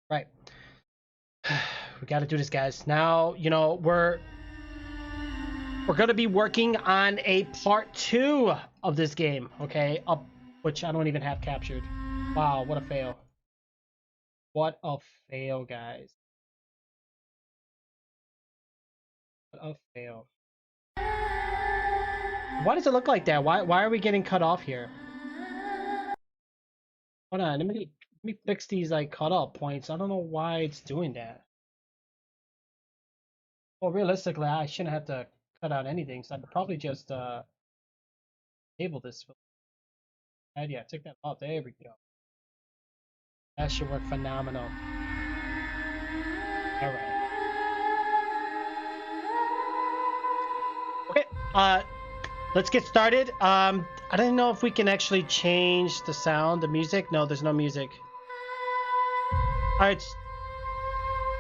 Right. We got to do this, guys. Now, we're going to be working on a part 2 of this game, okay? Which I don't even have captured. Wow, what a fail. What a fail, guys. What a fail. Why does it look like that? Why are we getting cut off here? Hold on, let me fix these like cutoff points. I don't know why it's doing that. Well, realistically, I shouldn't have to cut out anything, so I could probably just enable this. And yeah, take that off. There we go. That should work phenomenal. All right. Okay. Let's get started. I don't know if we can actually change the sound, the music. No, there's no music. All right.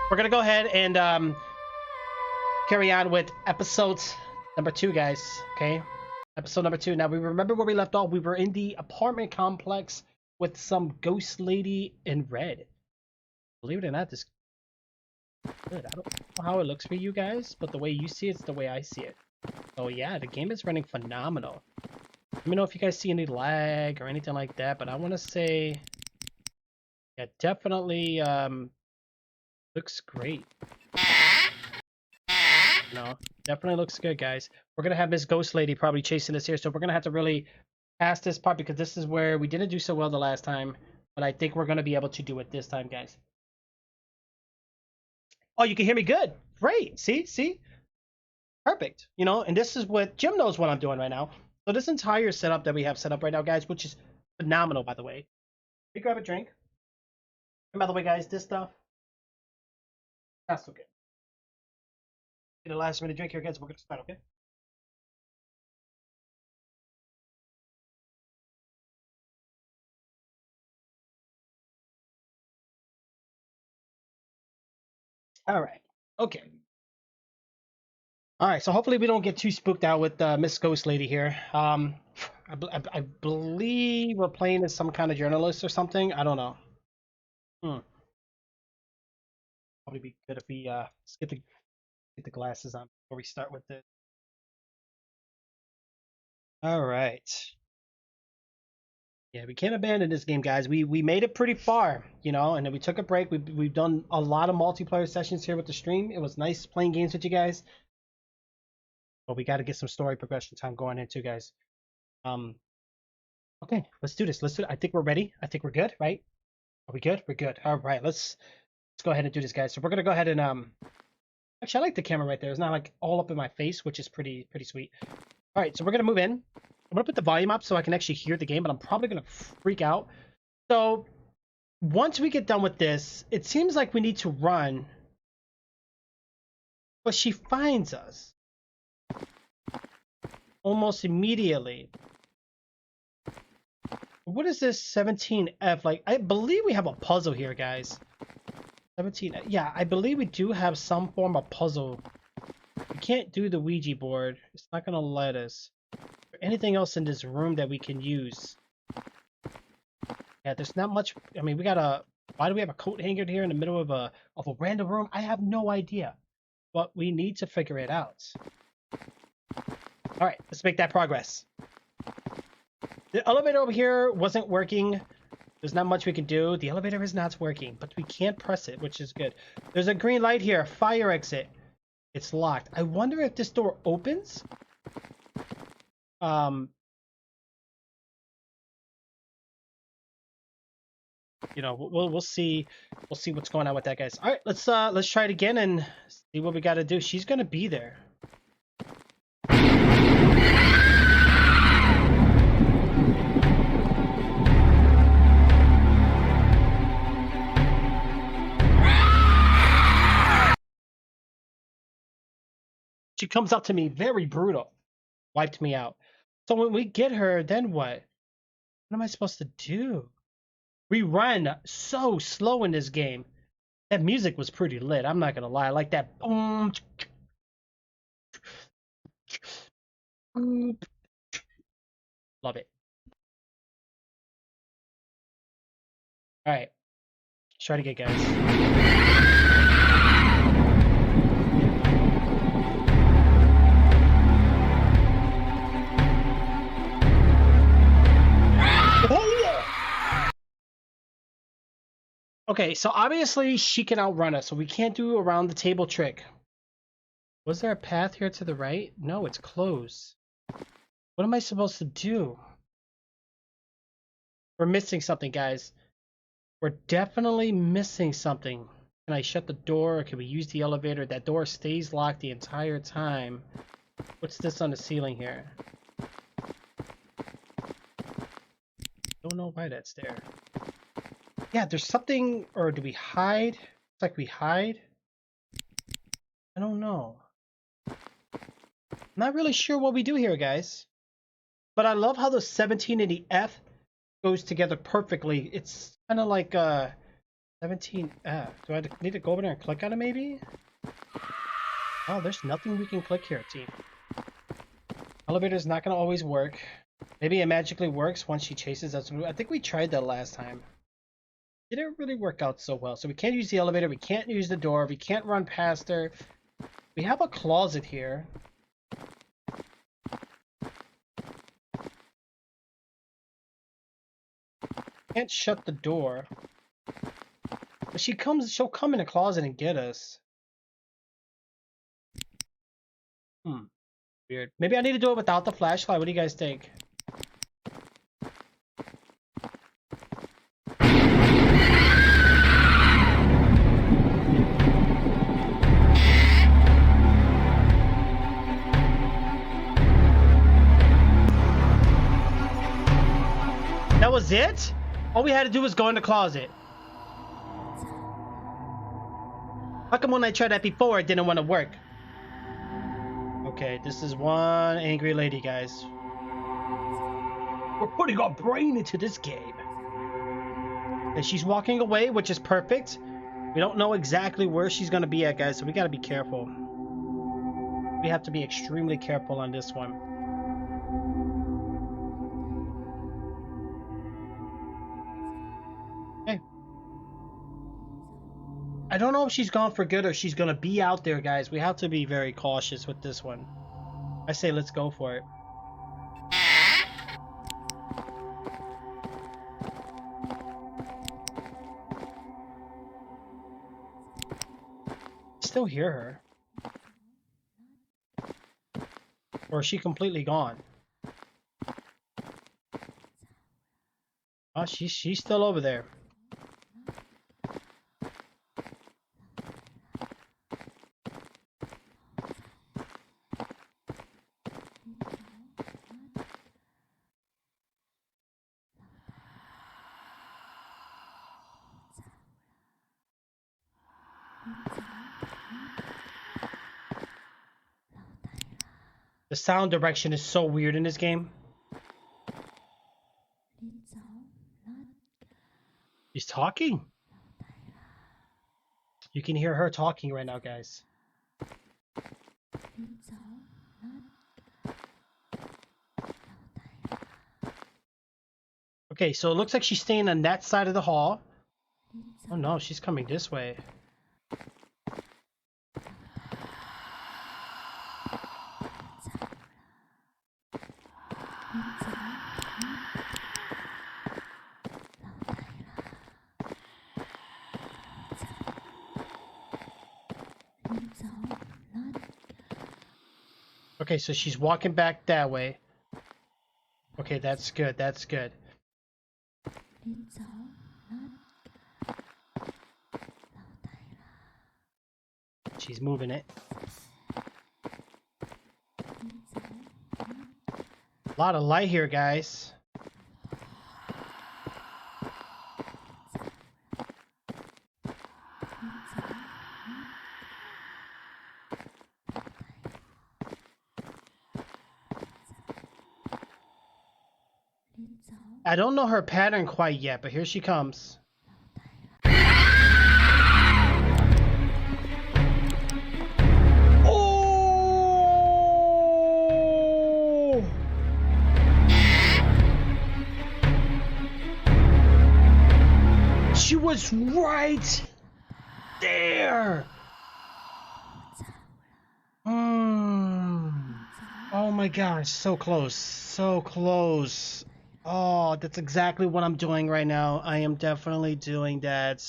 We're gonna go ahead and carry on with episode number 2, guys. Okay. Episode number 2. Now we remember where we left off. We were in the apartment complex with some ghost lady in red. Believe it or not, this good. I don't know how it looks for you guys, but the way you see it's the way I see it. So yeah, the game is running phenomenal. Let me know if you guys see any lag or anything like that, but I want to say, yeah, definitely looks great. Definitely looks good, guys. We're gonna have Miss Ghost Lady probably chasing us here, so we're gonna have to really pass this part because this is where we didn't do so well the last time, but I think we're gonna be able to do it this time, guys. Oh, you can hear me good. Great. See? Perfect. And this is what Jim knows what I'm doing right now. So this entire setup that we have set up right now, guys, which is phenomenal, by the way. Let me grab a drink. And by the way, guys, this stuff, that's okay. Get a last minute drink here, guys. We're gonna start, okay? All right. Okay. All right. So hopefully we don't get too spooked out with Miss Ghost Lady here. I believe we're playing as some kind of journalist or something. I don't know. Probably be good if we let's get the glasses on before we start with this. All right. Yeah, we can't abandon this game, guys. We made it pretty far, and then we took a break. We've done a lot of multiplayer sessions here with the stream. It was nice playing games with you guys, but we got to get some story progression time going in too, guys. Um, okay, let's do this. Let's do it. I think we're ready. I think we're good, right? Are we good? We're good. All right, let's go ahead and do this, guys. So we're gonna go ahead and actually, I like the camera right there. It's not like all up in my face, which is pretty sweet. All right, so we're gonna move in. I'm gonna put the volume up so I can actually hear the game, but I'm probably gonna freak out. So once we get done with this, it seems like we need to run, but she finds us almost immediately. What is this 17F? Like, I believe we have a puzzle here, guys. 17, yeah, I believe we do have some form of puzzle. We can't do the Ouija board. It's not gonna let us. Anything else in this room that we can use? Yeah, there's not much. I mean, why do we have a coat hanger here in the middle of a random room? I have no idea, but we need to figure it out. All right, let's make that progress. The elevator over here wasn't working. There's not much we can do. The elevator is not working, but we can't press it, which is good. There's a green light here, fire exit. It's locked. I wonder if this door opens. We'll see what's going on with that, guys. All right, let's try it again and see what we got to do. She's gonna be there. She comes up to me very brutal, wiped me out. So when we get her, then what? What am I supposed to do? We run so slow in this game. That music was pretty lit. I'm not gonna lie. I like that boom. Love it. All right. Let's try to get guys. Okay, so obviously she can outrun us, so we can't do around the table trick. Was there a path here to the right? No, it's closed. What am I supposed to do? We're missing something, guys. We're definitely missing something. Can I shut the door? Can we use the elevator? That door stays locked the entire time. What's this on the ceiling here? Don't know why that's there. Yeah, there's something, or do we hide? It's like we hide. I don't know. I'm not really sure what we do here, guys. But I love how the 17 and the F goes together perfectly. It's kind of like 17F. Do I need to go over there and click on it maybe? Oh, there's nothing we can click here, team. Elevator's not going to always work. Maybe it magically works once she chases us. I think we tried that last time. Didn't really work out so well. So we can't use the elevator. We can't use the door. We can't run past her. We have a closet here. Can't shut the door. But she'll come in the closet and get us. Weird. Maybe I need to do it without the flashlight. What do you guys think? That was it? All we had to do was go in the closet. How come when I tried that before it didn't want to work? Okay, this is one angry lady, guys. We're putting our brain into this game. And she's walking away, which is perfect. We don't know exactly where she's going to be at, guys, so we got to be careful. We have to be extremely careful on this one. Okay. I don't know if she's gone for good or she's going to be out there, guys. We have to be very cautious with this one. I say let's go for it. Still hear her. Or is she completely gone? Oh, she's still over there. The sound direction is so weird in this game. She's talking. You can hear her talking right now, guys. Okay, so it looks like she's staying on that side of the hall. Oh no, she's coming this way. Okay, so she's walking back that way. Okay, that's good, that's good. She's moving it. A lot of light here, guys. I don't know her pattern quite yet, but here she comes. Oh! She was right there. Oh my gosh, so close, so close. Oh, that's exactly what I'm doing right now. I am definitely doing that.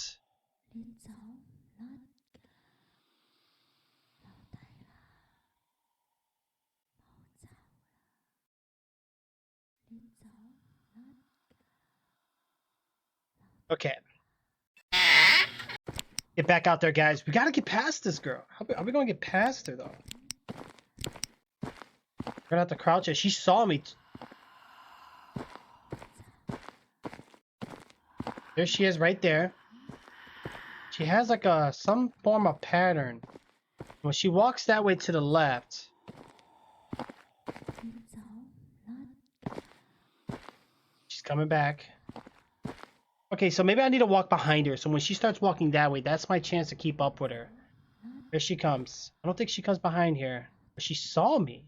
Okay. Get back out there, guys. We gotta get past this girl. How are we gonna get past her, though? We're gonna have to crouch her. She saw me. There she is, right there. She has like some form of pattern. When she walks that way to the left, she's coming back. Okay, so maybe I need to walk behind her. So when she starts walking that way, that's my chance to keep up with her. Here she comes. I don't think she comes behind here. But she saw me.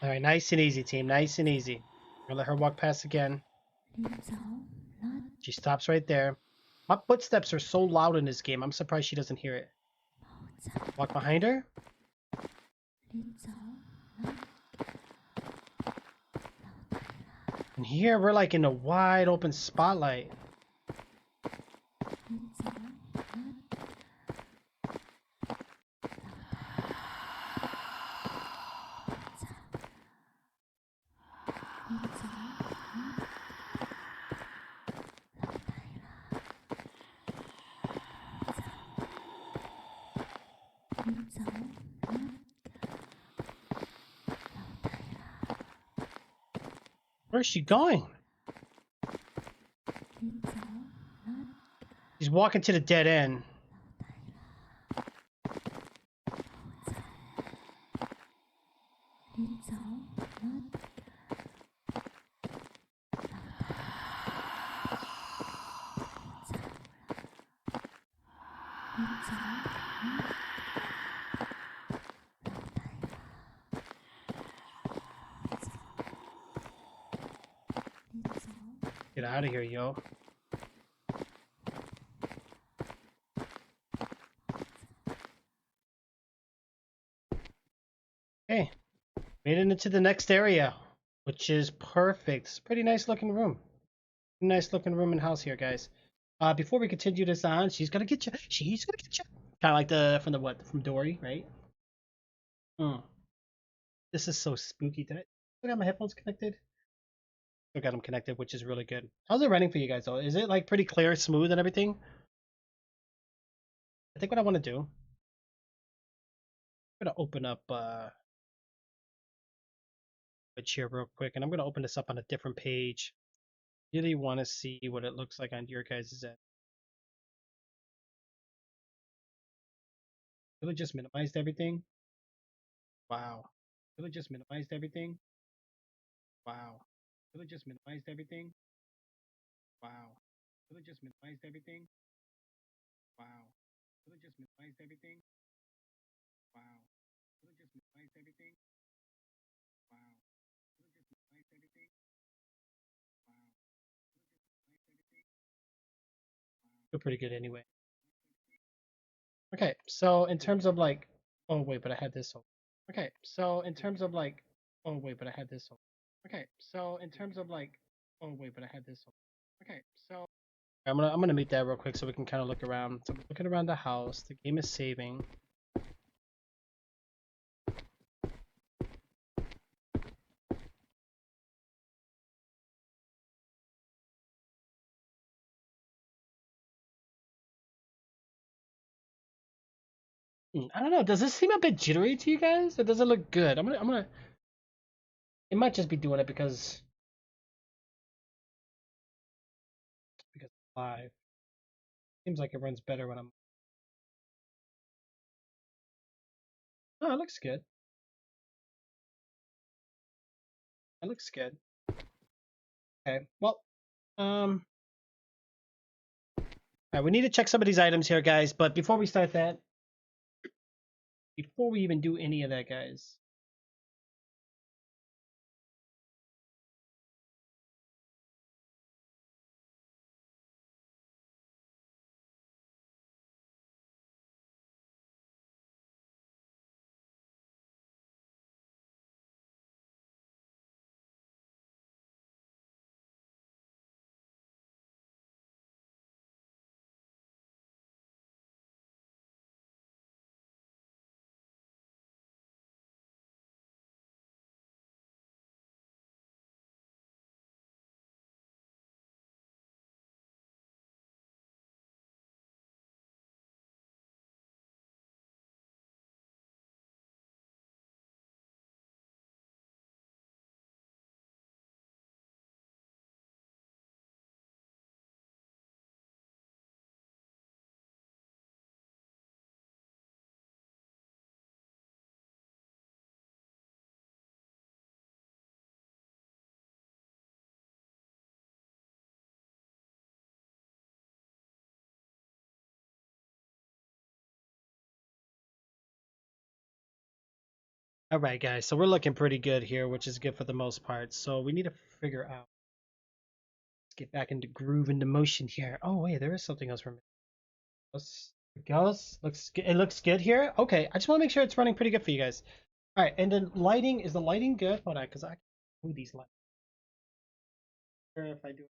Alright, nice and easy, team. Nice and easy. I'm gonna let her walk past again. She stops right there. My footsteps are so loud in this game, I'm surprised she doesn't hear it. Walk behind her. And here we're like in a wide open spotlight. Where's she going? She's walking to the dead end. Get out of here, yo. Hey, made it into the next area, which is perfect. It's a pretty nice looking room. Nice looking room and house here, guys. Before we continue this on, she's gonna get you. She's gonna get you. Kind of like from Dory, right? This is so spooky. Did I got my headphones connected? Still got them connected, which is really good. How's it running for you guys though? Is it like pretty clear, smooth, and everything? I think what I want to do, I'm gonna open up a chair real quick, and I'm gonna open this up on a different page. Really want to see what it looks like on your guys' end. Really just minimized everything. Wow. Really just minimized everything. Wow. Really just minimized everything. Wow. Really just minimized everything. Wow. Really just minimized everything. Wow. Really just minimized everything. Wow. Really just minimized everything. Wow. Feel pretty good anyway. Okay, so in terms of like, oh wait, but I had this open. Okay, so in terms of like, oh wait, but I had this open. Okay, so in terms of like, oh wait, but I had this open. Okay, so I'm gonna meet that real quick so we can kind of look around. So we're looking around the house. The game is saving. I don't know. Does this seem a bit jittery to you guys? Or does it look good? I'm gonna. It might just be doing it because it's live. Seems like it runs better when I'm. Oh, it looks good. It looks good. Okay. Well, all right, we need to check some of these items here, guys. But before we start that, before we even do any of that, guys. All right, guys. So we're looking pretty good here, which is good for the most part. So we need to figure out. Let's get back into groove, into motion here. Oh wait, there is something else for me. Goes. It looks good here. Okay, I just want to make sure it's running pretty good for you guys. All right, and then lighting. Is the lighting good? Hold on, because I can do these lights. Sure if I do.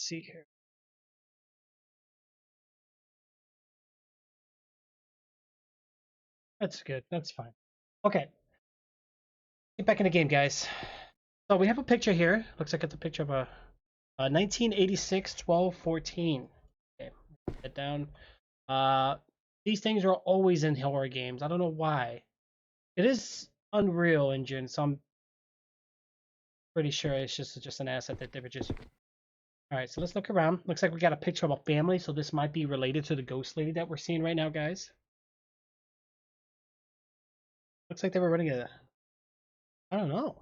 See here. That's good. That's fine. Okay, get back in the game, guys. So we have a picture here. Looks like it's a picture of a 1986 1214. Okay, put that down. These things are always in horror games. I don't know why. It is Unreal Engine, so I'm pretty sure it's just an asset that they were just. All right, so let's look around. Looks like we got a picture of a family, so this might be related to the ghost lady that we're seeing right now, guys. Looks like they were running a. I don't know.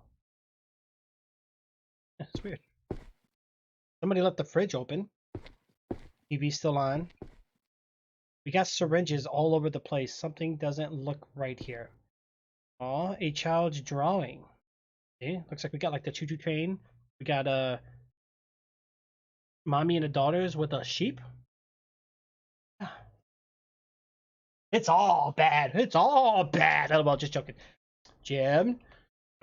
That's weird. Somebody left the fridge open. TV still on. We got syringes all over the place. Something doesn't look right here. Aw, a child's drawing. Okay, looks like we got like the choo-choo train. We got mommy and the daughters with a sheep. It's all bad. It's all bad. Oh, well, just joking. Jim.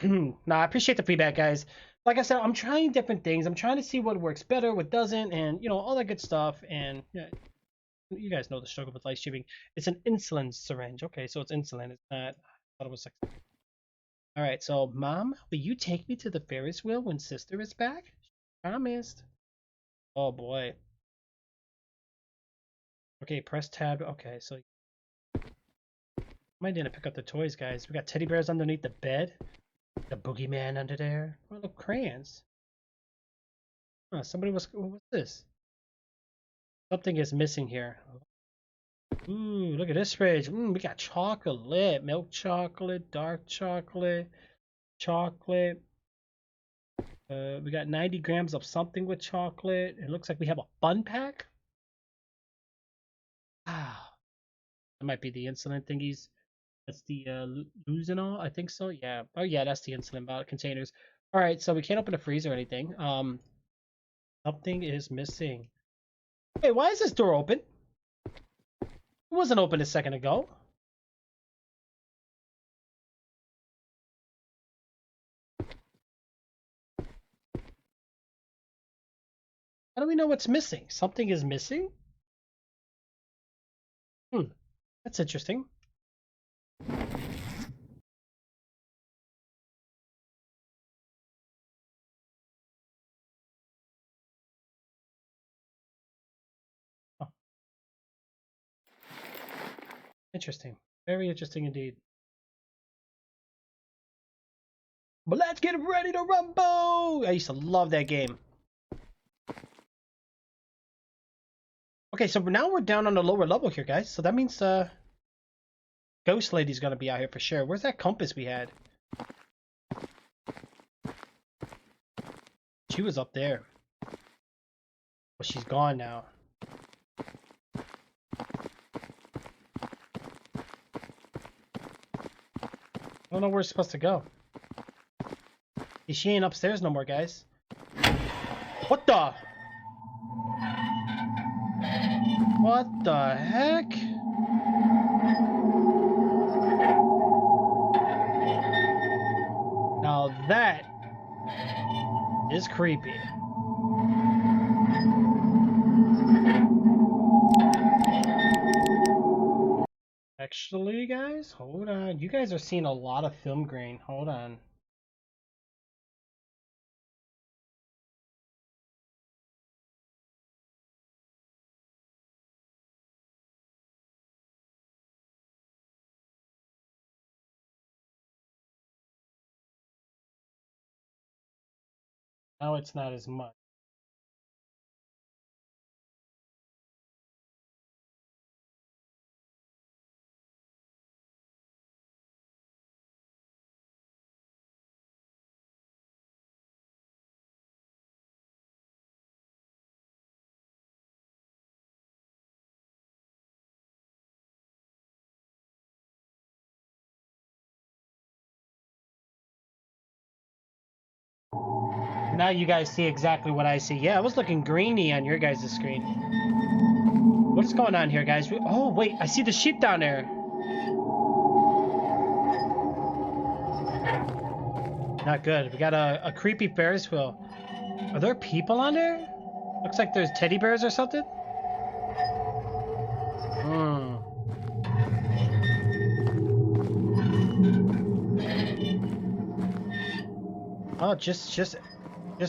Nah, I appreciate the feedback, guys. Like I said, I'm trying different things. I'm trying to see what works better, what doesn't, and all that good stuff. And yeah, you guys know the struggle with live streaming. It's an insulin syringe. Okay, so it's insulin. It's not. I thought it was like. All right, so mom, will you take me to the Ferris wheel when sister is back? Promised. Oh boy. Okay, press tab. Okay, so I didn't pick up the toys, guys. We got teddy bears underneath the bed. The boogeyman under there. Oh, look, crayons. Oh, somebody was. What's this? Something is missing here. Ooh, look at this fridge. We got chocolate, milk chocolate, dark chocolate, chocolate. We got 90 grams of something with chocolate. It looks like we have a fun pack. Ah, that might be the insulin thingies. That's the Luzinol, I think so. Yeah. Oh yeah, that's the insulin bottle containers. All right, so we can't open the freezer or anything. Something is missing. Hey, why is this door open? It wasn't open a second ago. How do we know what's missing? Something is missing? That's interesting. Oh, interesting. Very interesting indeed. But let's get ready to rumble! I used to love that game. Okay, so now we're down on the lower level here, guys. So that means Ghost Lady's gonna be out here for sure. Where's that compass we had? She was up there. Well, she's gone now. I don't know where we're supposed to go. She ain't upstairs no more, guys. What the? What the heck? Now that is creepy. Actually, guys, hold on. You guys are seeing a lot of film grain. Hold on. Now it's not as much. Now you guys see exactly what I see. Yeah, I was looking greeny on your guys' screen. What's going on here, guys? Oh, wait, I see the sheep down there. Not good. We got a creepy Ferris wheel. Are there people on there? Looks like there's teddy bears or something. Hmm. Oh, just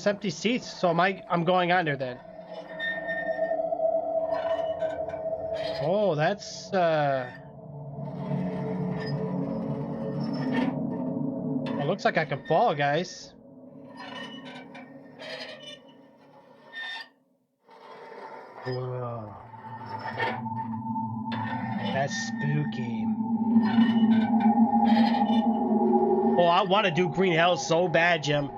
empty seats. So I'm going on there then. Oh, that's it looks like I can fall, guys. Whoa. That's spooky. Oh, I want to do Green Hell so bad, Jim.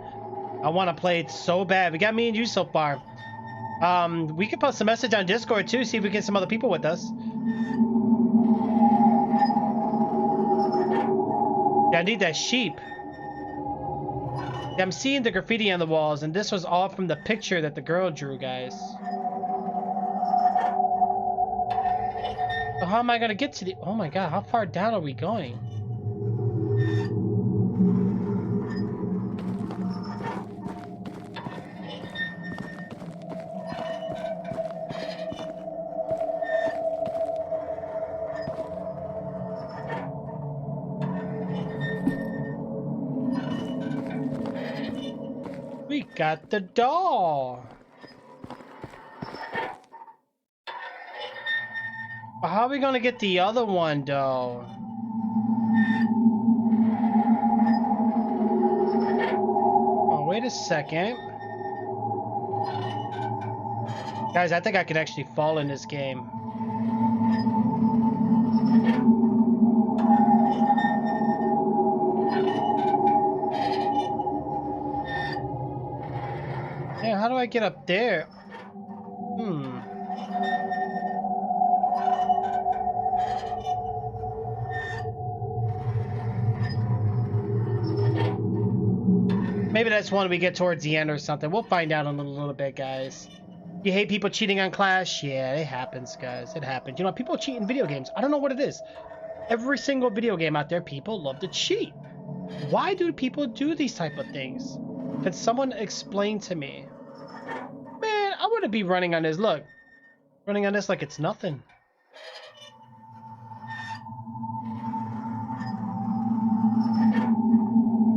I want to play it so bad. We got me and you so far. We can post a message on Discord too, see if we get some other people with us. Yeah, I need that sheep. Yeah, I'm seeing the graffiti on the walls, and this was all from the picture that the girl drew, guys. So how am I gonna get to the... Oh my god, how far down are we going? We got the doll. But how are we gonna get the other one, though? Oh, wait a second. Guys, I think I could actually fall in this game. Yeah, how do I get up there? Maybe that's one we get towards the end or something. We'll find out in a little bit, guys. You hate people cheating on Clash? Yeah, it happens, guys. It happens. You know, people cheat in video games. I don't know what it is. Every single video game out there, people love to cheat. Why do people do these type of things? Can someone explain to me? Man, I wouldn't be running on this. Look, running on this like it's nothing.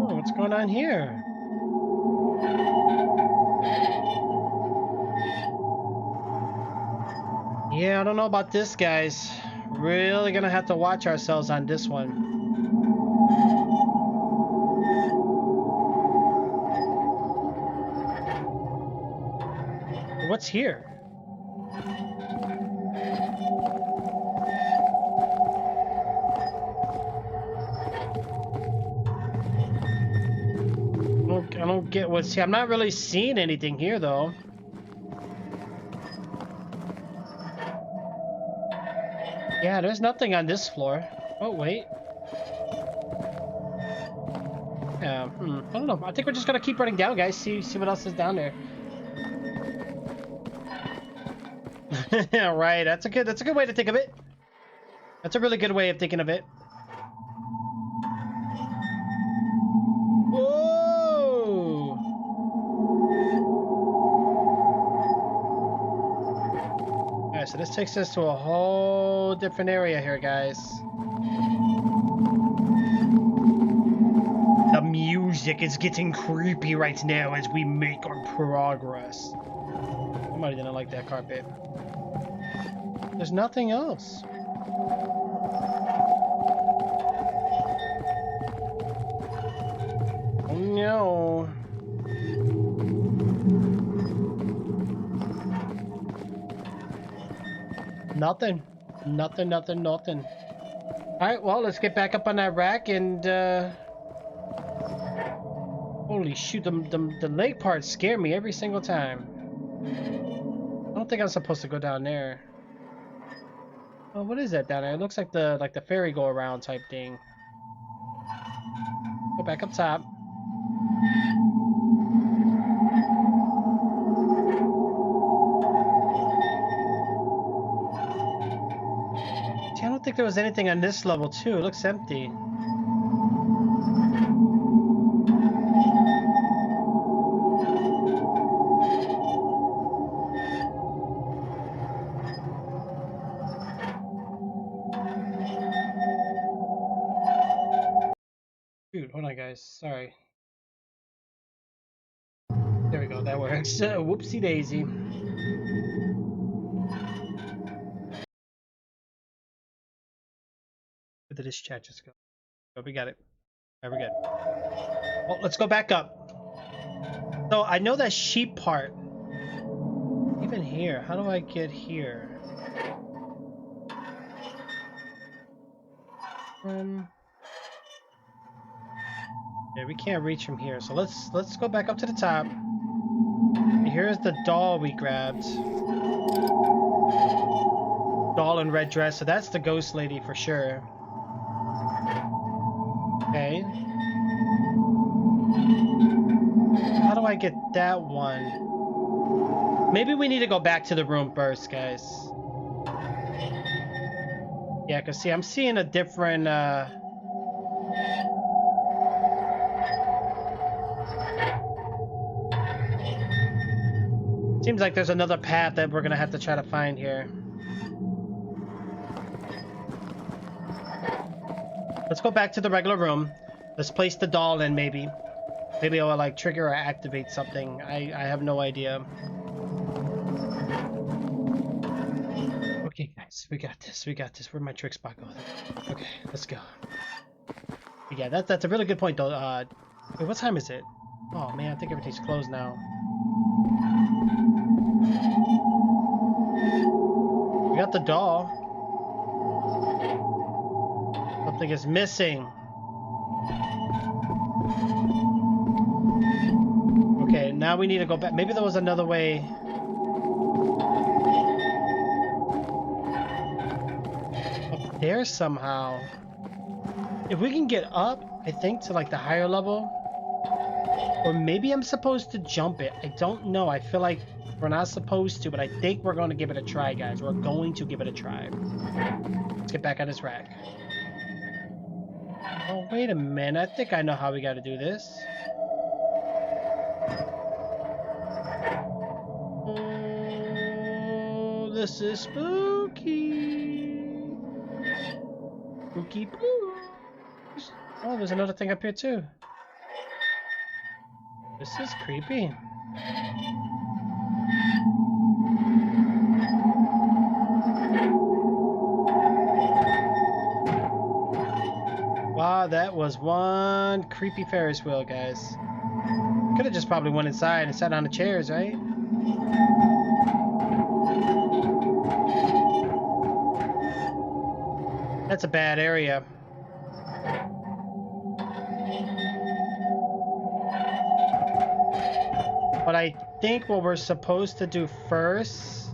Oh, what's going on here? Yeah, I don't know about this, guys. Really gonna have to watch ourselves on this one. What's here? don't get what's here. I'm not really seeing anything here, though. Yeah, there's nothing on this floor. Oh, wait. Yeah, I don't know. I think we're just gonna keep running down, guys. See what else is down there. Yeah, right. That's a good way to think of it. That's a really good way of thinking of it. Whoa! Alright, so this takes us to a whole different area here, guys. The music is getting creepy right now as we make our progress. Somebody didn't like that carpet. There's nothing else. Oh no. Nothing. Nothing. Alright, well, let's get back up on that rack and, holy shoot, the leg parts scare me every single time. I don't think I'm supposed to go down there. Oh, what is that down there? It looks like the ferry go-around type thing. Go back up top. See, I don't think there was anything on this level, too. It looks empty. Shoot, hold on, guys. Sorry. There we go. That works. Whoopsie daisy. Where did this chat just go? Oh, we got it. All right, we're good. Well, let's go back up. So I know that sheep part. Even here, how do I get here? Yeah, we can't reach from here. So let's go back up to the top. Here's the doll we grabbed. Doll in red dress. So that's the ghost lady for sure. Okay. How do I get that one? Maybe we need to go back to the room first, guys. Yeah, because see, I'm seeing a different, seems like there's another path that we're gonna have to try to find here. Let's go back to the regular room. Let's place the doll in, maybe. Maybe it'll, like, trigger or activate something. I have no idea. Okay, guys, we got this. Where'd my trick spot go? Okay, let's go. Yeah, that's a really good point, though. Wait, what time is it? Oh, man, I think everything's closed now. We got the doll. Something is missing. Okay, now we need to go back. Maybe there was another way. Up there somehow. If we can get up, I think, to like the higher level. Or maybe I'm supposed to jump it. I don't know. I feel like we're not supposed to, but I think we're going to give it a try, guys. We're going to give it a try. Let's get back on this rack. Oh, wait a minute. I think I know how we got to do this. Oh, this is spooky. Spooky boo. Oh, there's another thing up here, too. This is creepy. Wow, that was one creepy Ferris wheel, guys. Could have just probably went inside and sat on the chairs, right? That's a bad area. But I think what we're supposed to do first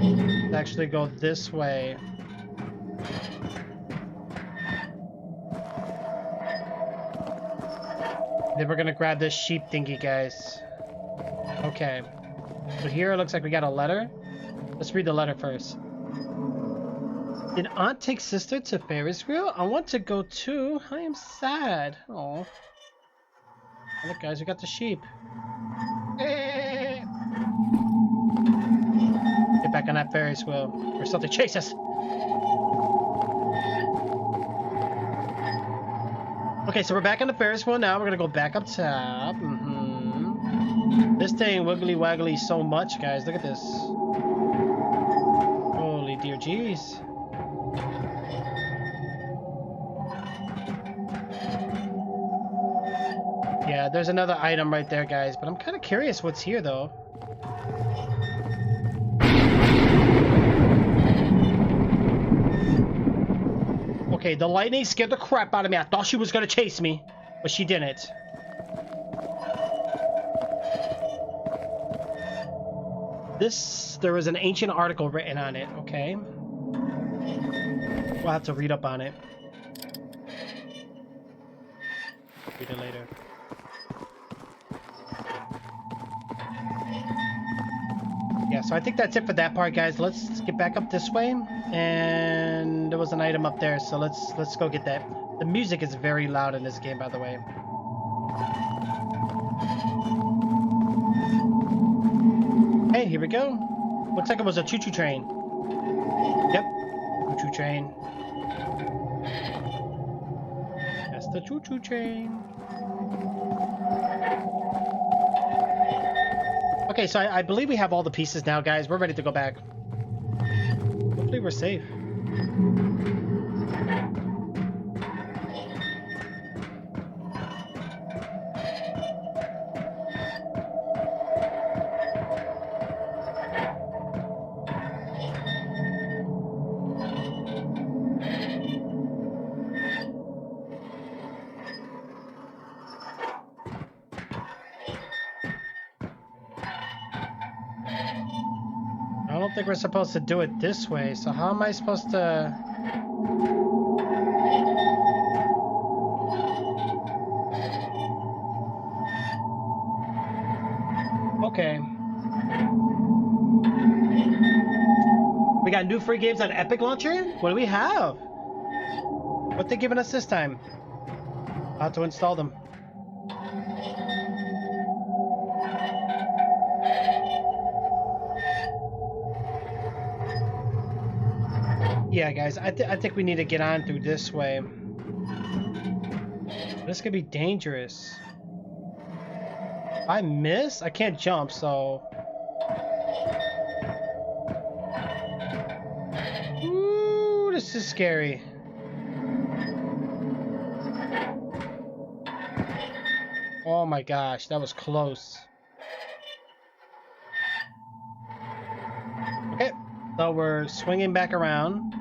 is actually go this way. Then we're gonna grab this sheep thingy, guys. Okay. So here it looks like we got a letter. Let's read the letter first. Did Aunt take sister to Ferris wheel? I want to go too. I am sad. Oh. Look, guys, we got the sheep. Get back on that Ferris wheel, or something chase us. Okay, so we're back on the Ferris wheel now. We're gonna go back up top. This thing wiggly waggly so much, guys. Look at this. Holy dear jeez. Yeah, there's another item right there, guys, but I'm kind of curious what's here, though. Okay, the lightning scared the crap out of me. I thought she was gonna chase me, but she didn't. There was an ancient article written on it, okay? We'll have to read up on it. Read it later. Yeah, so I think that's it for that part, guys. Let's get back up this way. And there was an item up there, so let's go get that. The music is very loud in this game, by the way. Hey, here we go. Looks like it was a choo-choo train. Yep, choo-choo train. That's the choo-choo train. Okay, so I believe we have all the pieces now, guys. We're ready to go back. Hopefully we're safe. I don't think we're supposed to do it this way, so how am I supposed to... Okay. We got new free games on Epic Launcher? What do we have? What they giving us this time? How to install them. Yeah, guys, I think we need to get on through this way. This could be dangerous. If I miss, I can't jump, so... Ooh, this is scary. Oh my gosh, that was close. Okay, so we're swinging back around.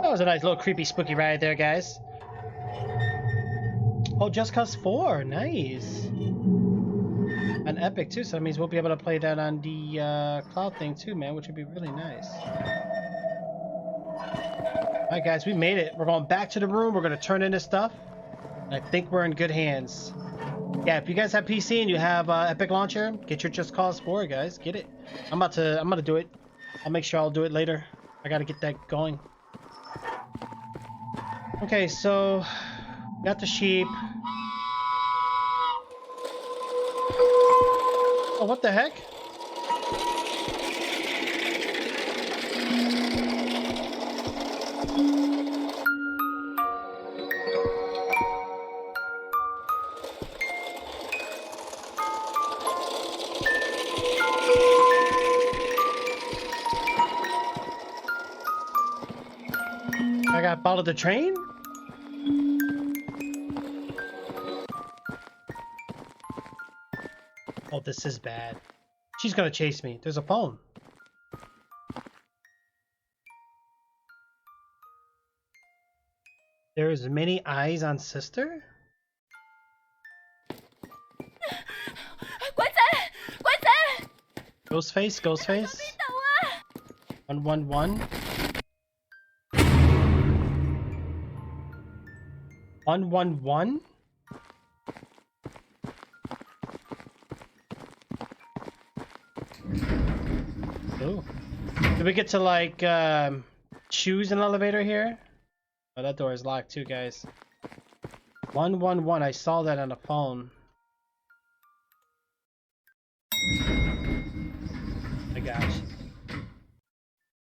That was a nice little creepy spooky ride there, guys. Oh, Just Cause 4, nice. On Epic too, so that means we'll be able to play that on the cloud thing too, man, which would be really nice. Alright guys, we made it. We're going back to the room, we're gonna turn in this stuff. And I think we're in good hands. Yeah, if you guys have PC and you have Epic Launcher, get your Just Cause 4, guys. Get it. I'm gonna do it. I'll make sure I'll do it later. I gotta get that going. Okay, so got the sheep. Oh, what the heck? gotta follow the train? Oh, this is bad. She's gonna chase me. There's a phone. There's many eyes on sister? 鬼仔，鬼仔， Ghostface, Ghostface. 邊度啊？ 111. 111? Ooh. Did we get to like choose an elevator here? Oh, that door is locked too, guys. 111, I saw that on the phone. My gosh.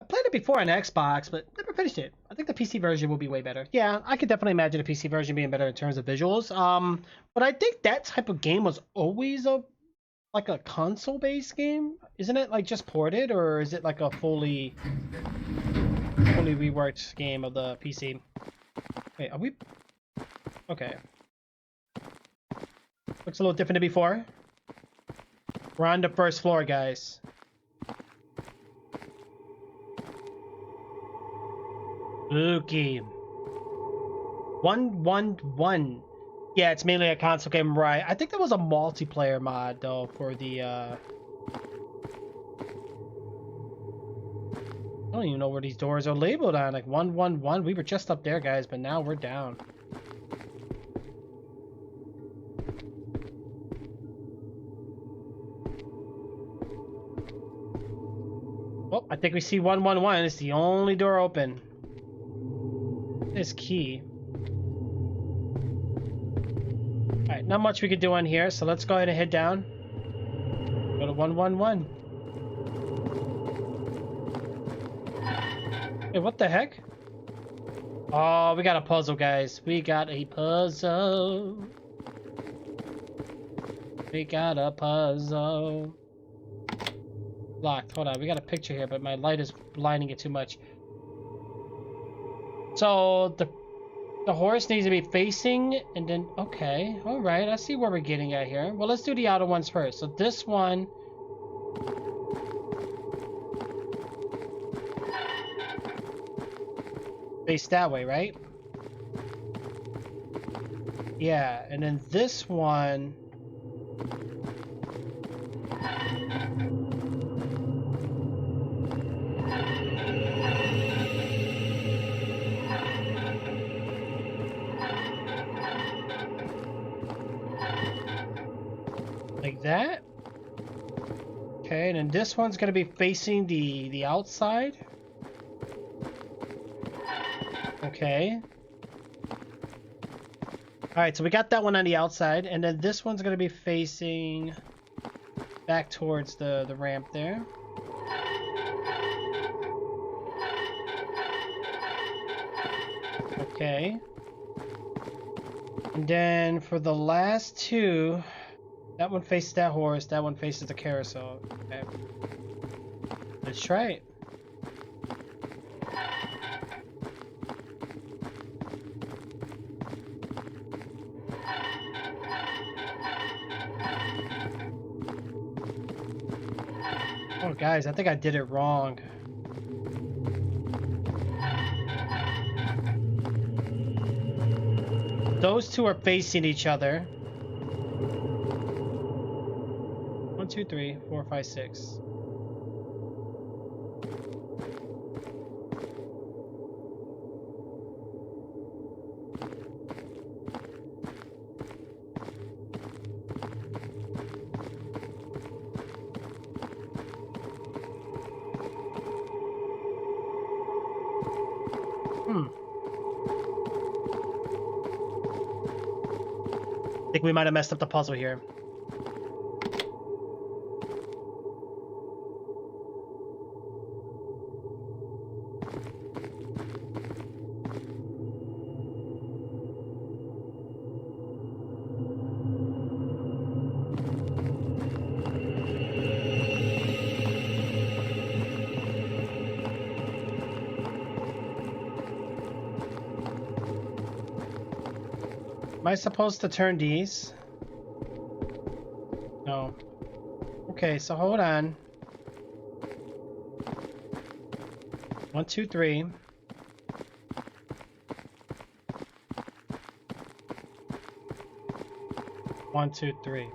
I played it before on Xbox, but never finished it. I think the PC version will be way better. Yeah, I could definitely imagine a PC version being better in terms of visuals. But I think that type of game was always like a console-based game. Isn't it like just ported, or is it like a fully reworked game of the PC? Wait, are we? Okay. Looks a little different than before. We're on the first floor, guys. Spooky. 111. Yeah, it's mainly a console game, right? I think there was a multiplayer mod though for the I don't even know where these doors are labeled on. Like 111. We were just up there, guys, but now we're down. Oh, I think we see 111. It's the only door open. This key. Alright, not much we could do on here, so let's go ahead and head down. Go to 111. Hey, what the heck? Oh, we got a puzzle, guys. We got a puzzle. We got a puzzle. Locked. Hold on, we got a picture here, but my light is blinding it too much. So the horse needs to be facing, and then okay, all right. I see where we're getting at here. Well, let's do the outer ones first. So this one. Face that way, right? Yeah, and then this one. Like that. Okay, and then this one's gonna be facing the outside. Okay. Alright, so we got that one on the outside, and then this one's gonna be facing back towards the ramp there. Okay. And then for the last two, that one faces that horse, that one faces the carousel. Okay. Let's try it. Oh, guys, I think I did it wrong. Those two are facing each other. 1, 2, 3, 4, 5, 6. I think we might have messed up the puzzle here. Am I supposed to turn these? No. Okay, so hold on. 1, 2, 3. One, two, three.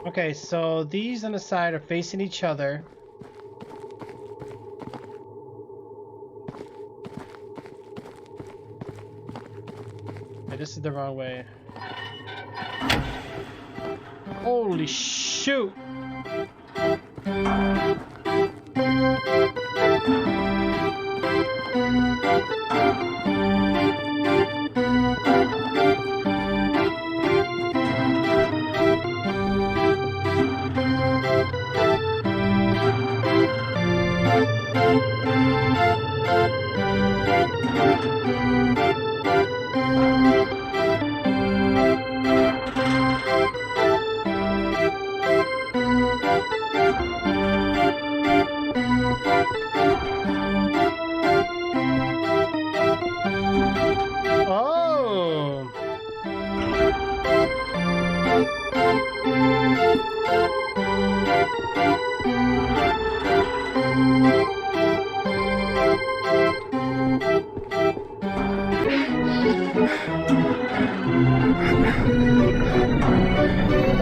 Okay, so these on the side are facing each other. Okay, this is the wrong way. Holy shoot! Oh!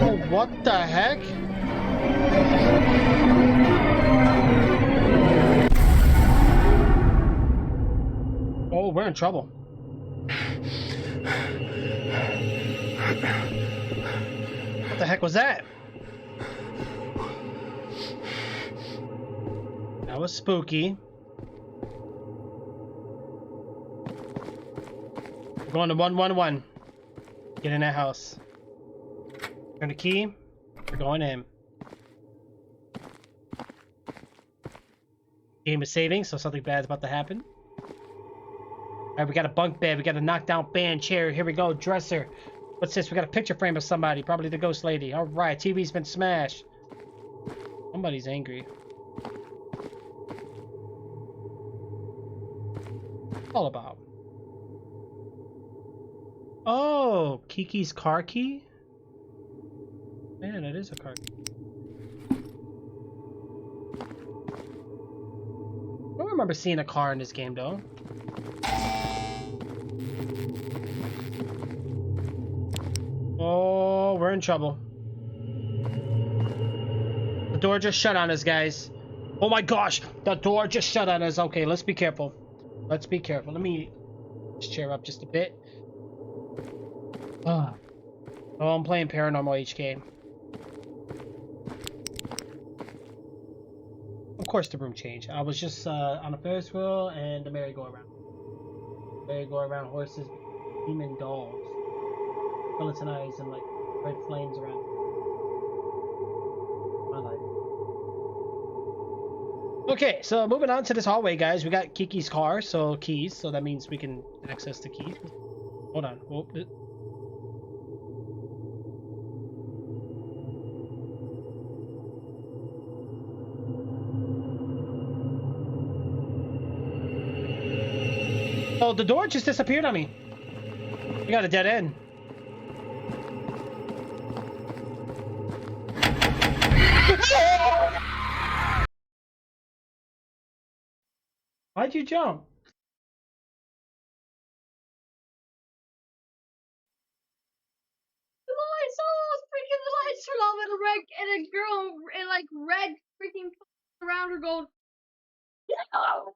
Oh, what the heck? Oh, we're in trouble. What the heck was that? That was spooky. We're going to 111. Get in that house. Turn the key. We're going in. Game is saving, so something bad's about to happen. Alright, we got a bunk bed. We got a knockdown fan chair. Here we go. Dresser. What's this? We got a picture frame of somebody. Probably the ghost lady. Alright, TV's been smashed. Somebody's angry. What's it all about? Oh, Kiki's car key? Man, that is a car key. I don't remember seeing a car in this game, though. Oh, we're in trouble. The door just shut on us, guys. Oh my gosh, the door just shut on us. Okay, let's be careful. Let's be careful. Let me just cheer up just a bit. Oh, I'm playing Paranormal HK. Of course the room changed. I was just on a Ferris wheel and the merry-go-round. Merry-go-round horses, demon dolls, skeleton eyes, and like red flames around my life. Okay, so moving on to this hallway, guys. We got Kiki's car, so keys. So that means we can access the keys. Hold on. Whoa. Oh, the door just disappeared on me. We got a dead end. Why'd you jump? I saw freaking the lights turn off and a girl in like red freaking around her going, no.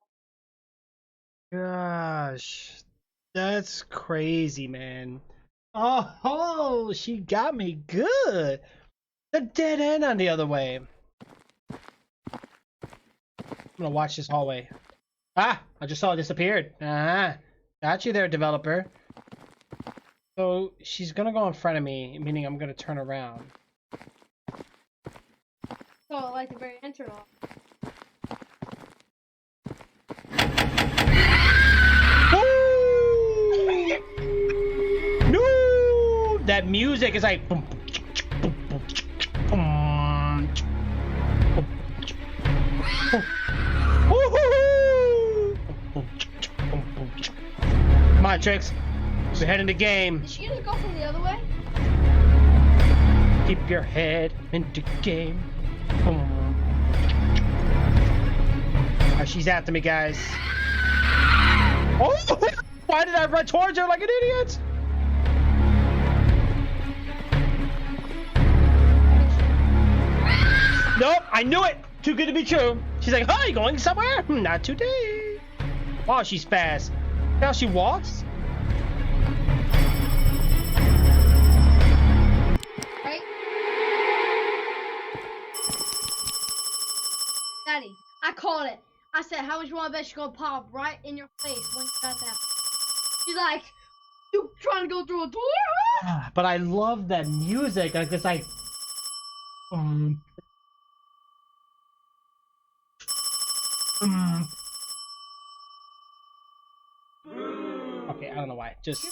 Gosh, that's crazy, man. Oh, she got me good. The dead end on the other way. I'm gonna watch this hallway. Ah, I just saw it disappeared. Got you there, developer. So she's gonna go in front of me, meaning I'm gonna turn around. So like the very end turn off. No, that music is like. Come on, Trixz. We're heading to game. Did she just go from the other way? Keep your head into game. Oh, she's after me, guys. Oh! Why did I run towards her like an idiot? Nope, I knew it. Too good to be true. She's like, "Hi, going somewhere?" Not today. Wow, she's fast. Now she walks. Right? Daddy, I called it. I said, how much you want to bet she's gonna pop right in your face when you got that? She's like, you trying to go through a door? But I love that music. Like it's like, Okay, I don't know why. Just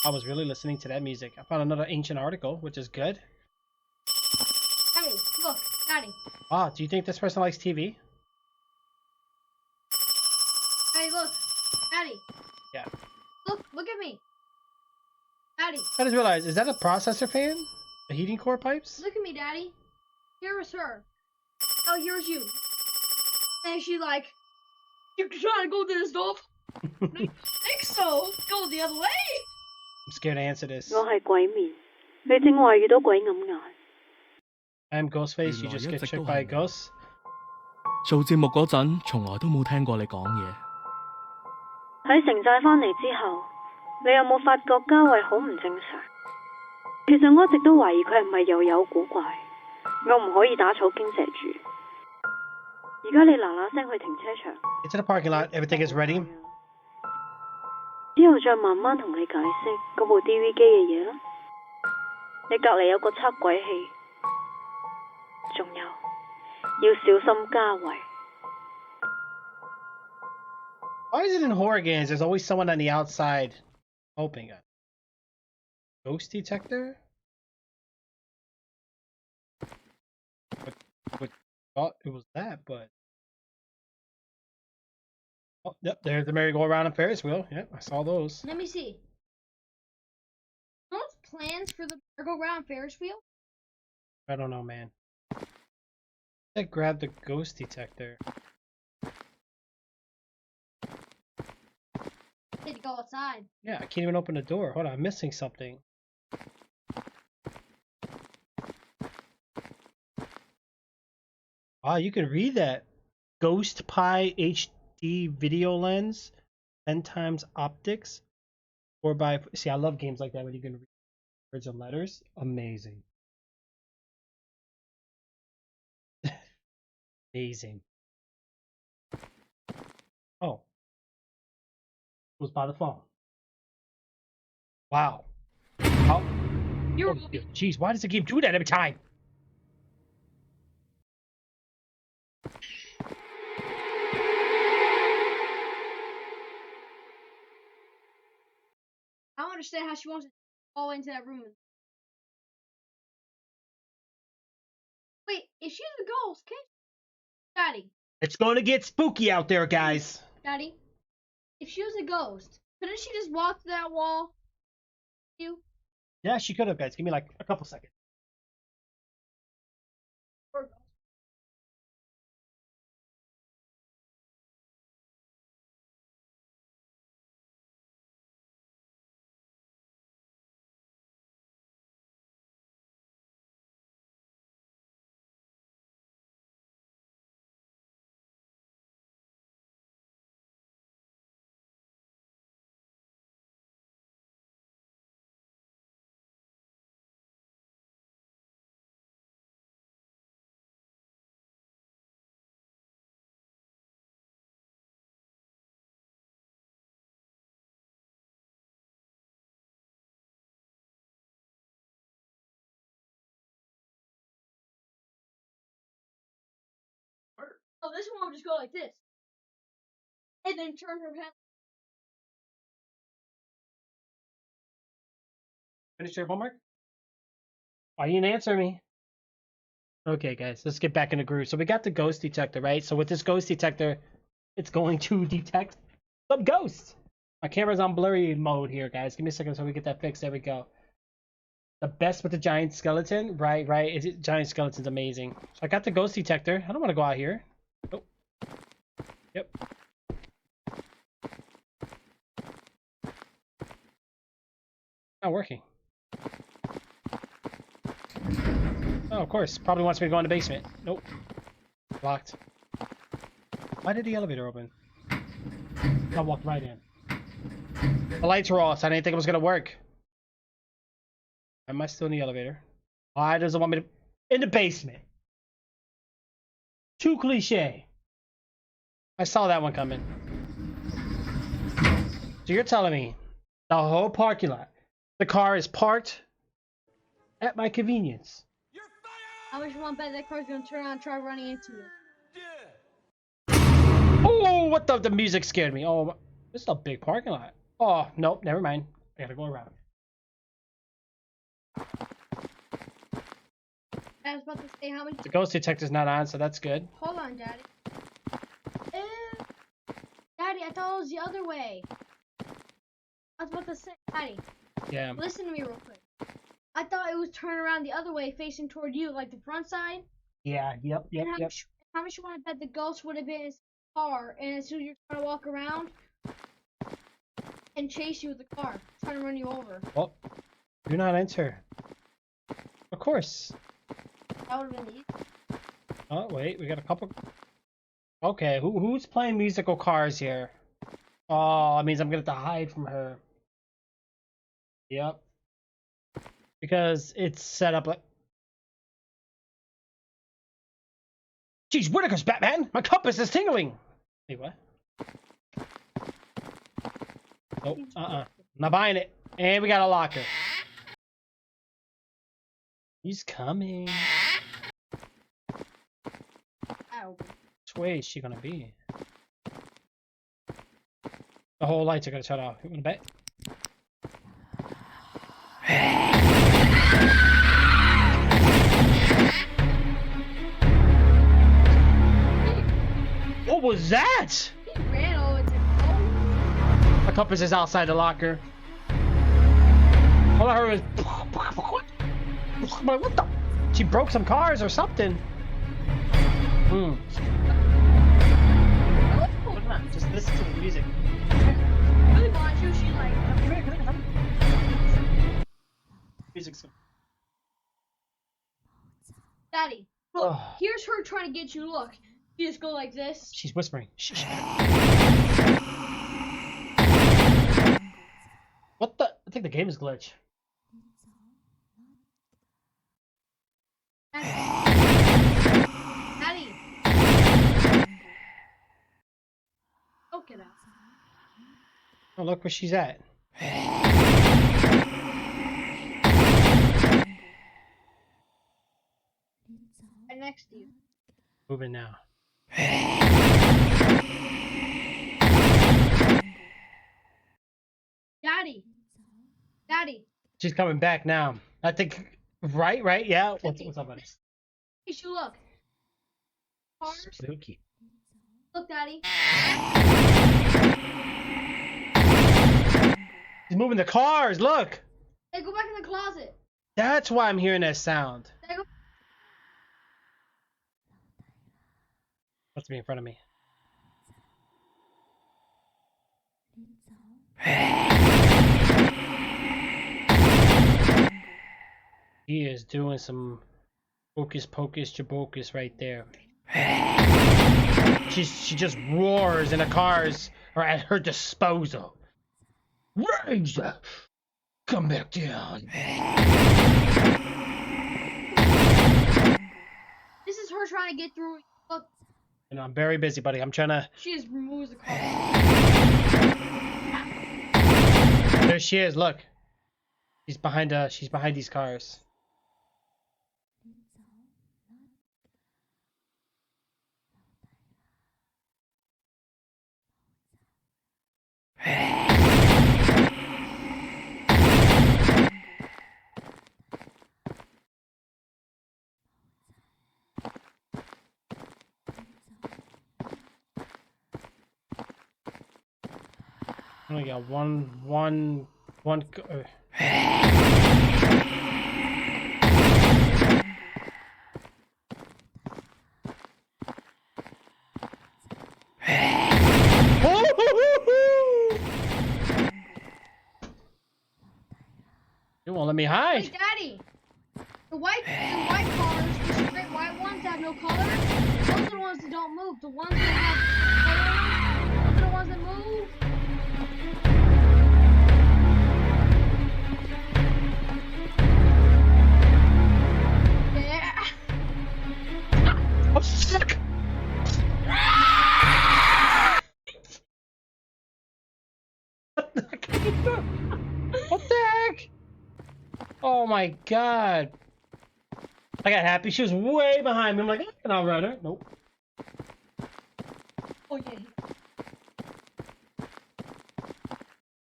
I was really listening to that music. I found another ancient article, which is good. Daddy, look, Daddy. Ah, do you think this person likes TV? Daddy, look, Daddy. Yeah. Look at me. Daddy. I just realized, is that a processor fan? The heating core pipes? Look at me, Daddy. Here is her. Oh, here's you. And she's like, you trying to go to this door? No, I think so. Go the other way. I'm scared to answer this. 我係鬼面，你正話遇到鬼揞眼。 I'm Ghostface, you just get tricked by a ghost? 做節目嗰陣，從來都冇聽過你講嘢。喺城寨返嚟之後，你有冇發覺家慧好唔正常？其實我一直都懷疑佢係咪又有古怪，我唔可以打草驚蛇住。而家你嗱嗱聲去停車場。 Get to the parking lot, everything is ready. 之後再慢慢同你解釋嗰部 DV 機嘅嘢啦。你隔離有個測鬼器，仲有要小心家慧。 Why is it in horror games there's always someone on the outside hoping? Ghost detector? What thought it was that, but... Oh, yep, there's the merry-go-round and Ferris wheel. Yep, I saw those. Let me see. Those plans for the merry-go-round Ferris wheel? I don't know, man. I grabbed the ghost detector. Need to go outside. Yeah, I can't even open the door. Hold on, I'm missing something. Ah, you can read that. Ghost Pi HD video lens, 10 times optics, 4x. See, I love games like that when you can read words and letters. Amazing. Amazing. Oh. It was by the phone. Wow. Oh. You're Jeez, why does the game do that every time? I don't understand how she wants to fall into that room. Wait, if she's a ghost, can Daddy? It's going to get spooky out there, guys. Daddy, if she was a ghost, couldn't she just walk to that wall? You? Yeah, she could have, guys. Give me like a couple seconds. Or oh, this one will just go like this. And then turn her head. Finish your homework? Why you didn't answer me? Okay, guys, let's get back in the groove. So we got the ghost detector, right? So with this ghost detector, it's going to detect some ghosts. My camera's on blurry mode here, guys. Give me a second so we get that fixed. There we go. The best with the giant skeleton? Right. Giant skeleton's amazing. So I got the ghost detector. I don't want to go out here. Oh. Yep. Not working. Oh, of course. Probably wants me to go in the basement. Nope. Locked. Why did the elevator open? I walked right in. The lights were off, so I didn't think it was gonna work. Am I still in the elevator? Why doesn't want me to... In the basement. Too cliche. I saw that one coming. So you're telling me the whole parking lot, the car is parked at my convenience. How much you want to bet that car's gonna turn around and try running into you? Oh, what the music scared me. Oh, this is a big parking lot. Oh, nope, never mind. I gotta go around. I was about to say how much. The ghost detector's not on, so that's good. Hold on, Daddy. Daddy, I thought it was the other way. I was about to say, Daddy. Yeah. Listen to me real quick. I thought it was turn around the other way, facing toward you, like the front side. Yeah, yep. How much you want to bet the ghost would have been in his car, and as soon as you're trying to walk around and chase you with the car, trying to run you over? Well, do not enter. Of course. That would have been easy. Oh, wait, we got a couple. Okay, who's playing musical cars here? Oh, that means I'm gonna have to hide from her. Yep. Because it's set up like... Jeez, Whitaker's Batman! My compass is tingling! Wait, what? Nope, not buying it. And we got a locker. He's coming. Ow. Which way is she gonna be? The whole lights are gonna shut off. You wanna bet? What was that? He ran all the time. My compass is outside the locker. All I heard was... What the? She broke some cars or something. Hmm. Just listen to the music. Really want you, she like... Music's... Daddy, look, Oh. here's her trying to get you. Look, you just go like this. She's whispering. Shh. What the? I think the game is glitch. Daddy. Oh, get out. Oh, look where she's at. Right next to you. Moving now. Daddy. Daddy. She's coming back now. I think. Right? Yeah. What's up, buddy? Hey, you look. Cars. Spooky. Look, Daddy. She's moving the cars. Look. Hey, go back in the closet. That's why I'm hearing that sound. Hey, go. What's be in front of me? He is doing some hocus pocus jabocus right there. She just roars and the cars are at her disposal. Razor, come back down. This is her trying to get through. Look, And I'm very busy, buddy. I'm trying to... she just removes the car. There she is, look. She's behind these cars. only got one. You won't let me hide. Hey, Daddy. The white cars, the straight white ones that have no color, those are the ones that don't move. The ones that have color, those are the ones that move. Yeah. I'm sick. What the heck? Oh my god. I got happy. She was way behind me. I'm like, I can outrun her. Nope. Oh yeah.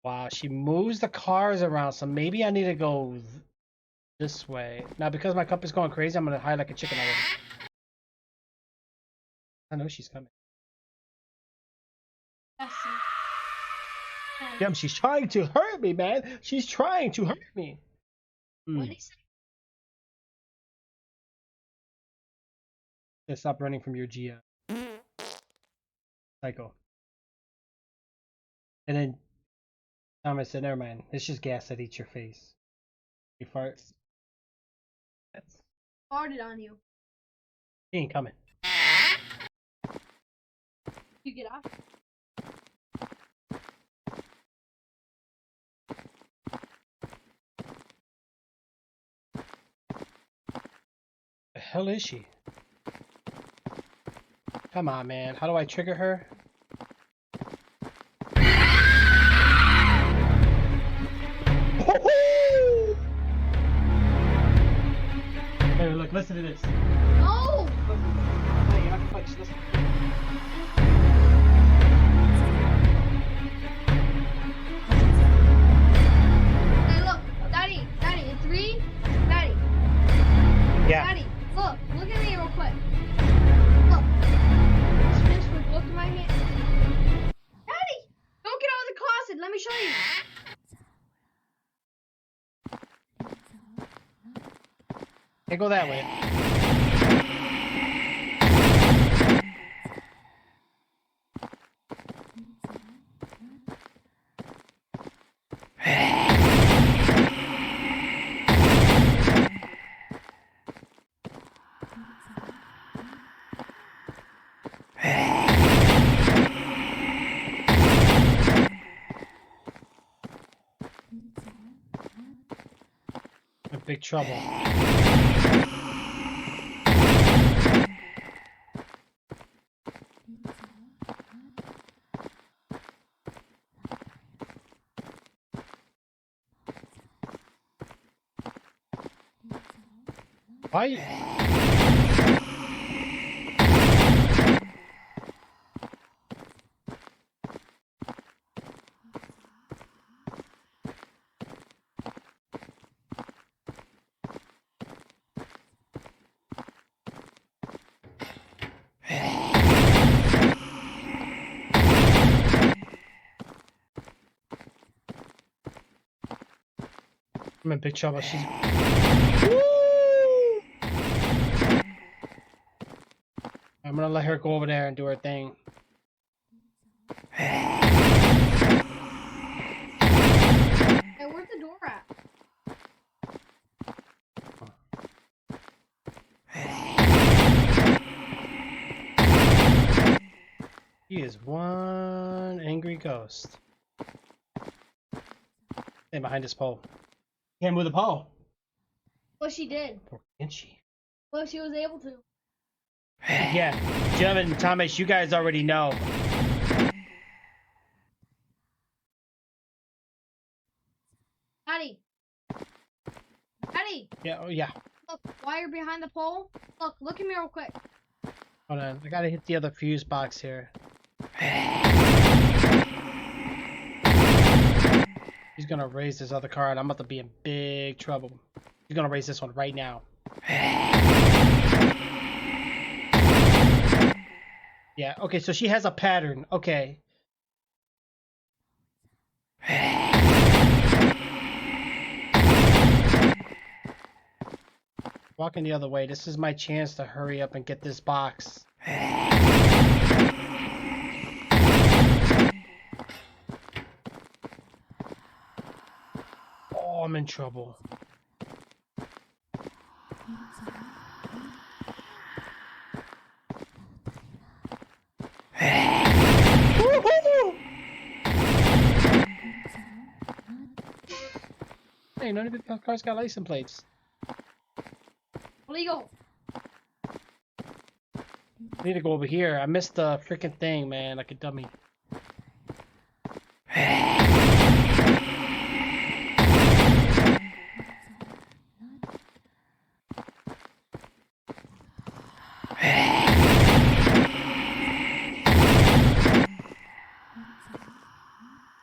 Wow, she moves the cars around, so maybe I need to go this way. Now, because my cup is going crazy, I'm gonna hide like a chicken already. I know she's coming. Damn, she's trying to hurt me, man. She's trying to hurt me. What is it? Yeah, stop running from your GM. Psycho. And then Thomas said, never mind. It's just gas that eats your face. You farts. That's... Farted on you. He ain't coming. You get off. The hell is she? Come on, man. How do I trigger her? Hey, look, listen to this. No! Hey, I can fight. Listen. Hey, look, Daddy, in 3, Daddy. Yeah. Daddy, look at me real quick. Look. This fish would look in my hand. Daddy, don't get out of the closet. Let me show you. Can't go that way. I'm in big trouble. Why? I'm in big trouble. She's... I'm gonna let her go over there and do her thing. Hey, where's the door at? He is one angry ghost. Stay behind this pole. Can't move the pole. Well, she did. Or can she? Well, she was able to. Yeah, Jeff and Thomas, you guys already know. Daddy. Daddy. Yeah, oh yeah. Look, while you're behind the pole, look at me real quick. Hold on, I gotta hit the other fuse box here. He's gonna raise this other card. I'm about to be in big trouble. He's gonna raise this one right now. Yeah, okay, so she has a pattern. Okay. Walking the other way. This is my chance to hurry up and get this box. Oh, I'm in trouble. Hey, none of the cars got license plates. Legal. I need to go over here. I missed the freaking thing, man, like a dummy.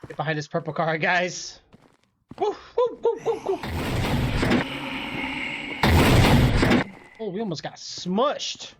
Get behind this purple car, guys. Woo, woo, woo, woo, woo. Oh, we almost got smushed.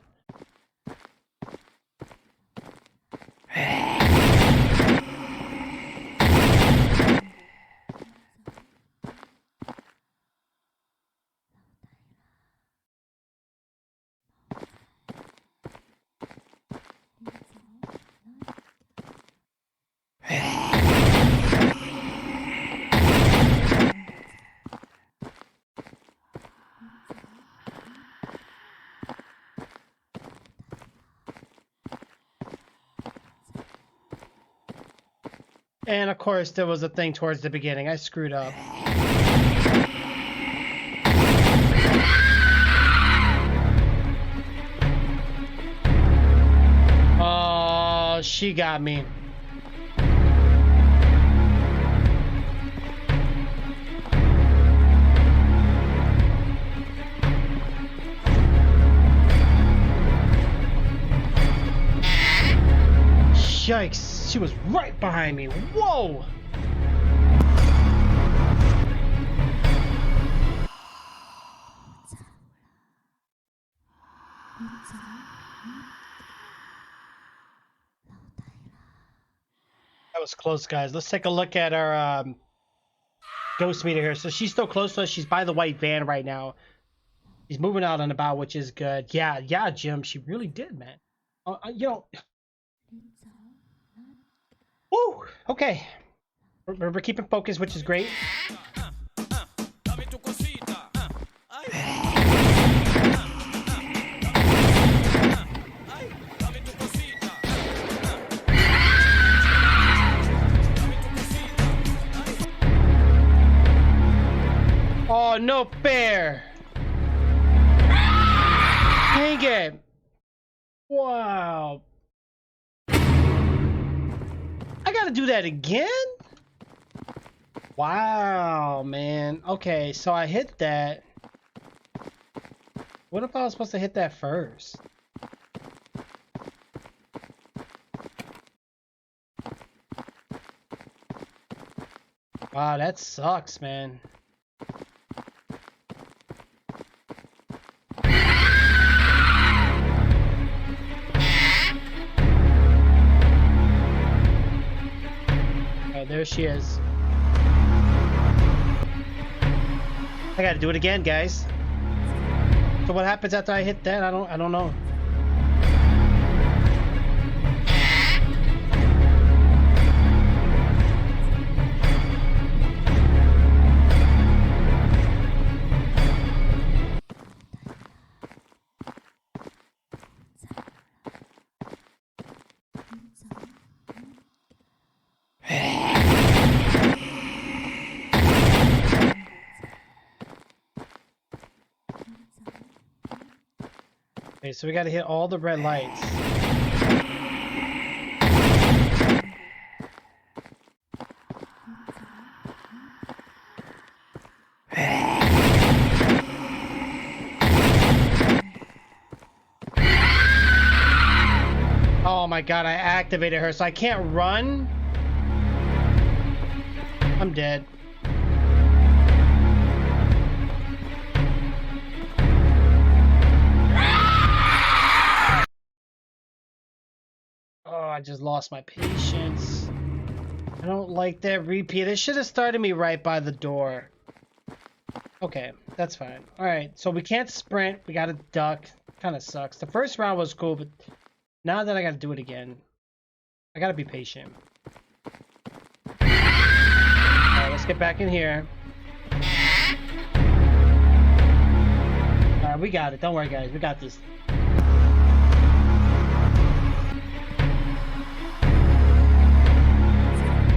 And of course, there was a thing towards the beginning. I screwed up. Oh, she got me. Yikes, she was right behind me. Whoa! That was close, guys. Let's take a look at our ghost meter here. So she's still close to us. She's by the white van right now. She's moving out and about, which is good. Yeah, Jim. She really did, man. You know... Woo! Okay. We're keeping focus, which is great. Oh, no fair! Dang it! Wow. I gotta do that again? Wow, man. Okay, so I hit that. What if I was supposed to hit that first? Wow, that sucks, man. There she is. I gotta do it again, guys. So what happens after I hit that? I don't know. Okay, so we gotta hit all the red lights. Oh my god, I activated her, so I can't run? I'm dead. Oh, I just lost my patience. I don't like that repeat. It should have started me right by the door. Okay, that's fine. Alright, so we can't sprint. We gotta duck. Kind of sucks. The first round was cool, but now that I gotta do it again, I gotta be patient. Alright, let's get back in here. Alright, we got it. Don't worry, guys. We got this.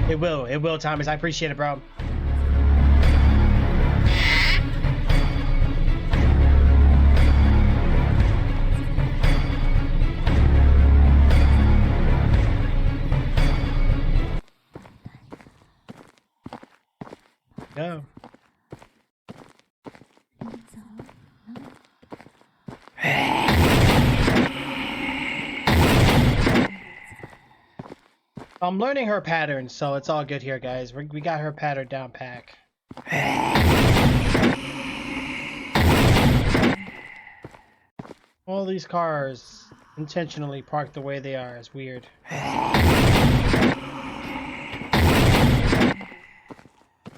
It will, Thomas. I appreciate it, bro. Go. I'm learning her pattern, so it's all good here, guys. We got her pattern down pack. All these cars intentionally parked the way they are is weird.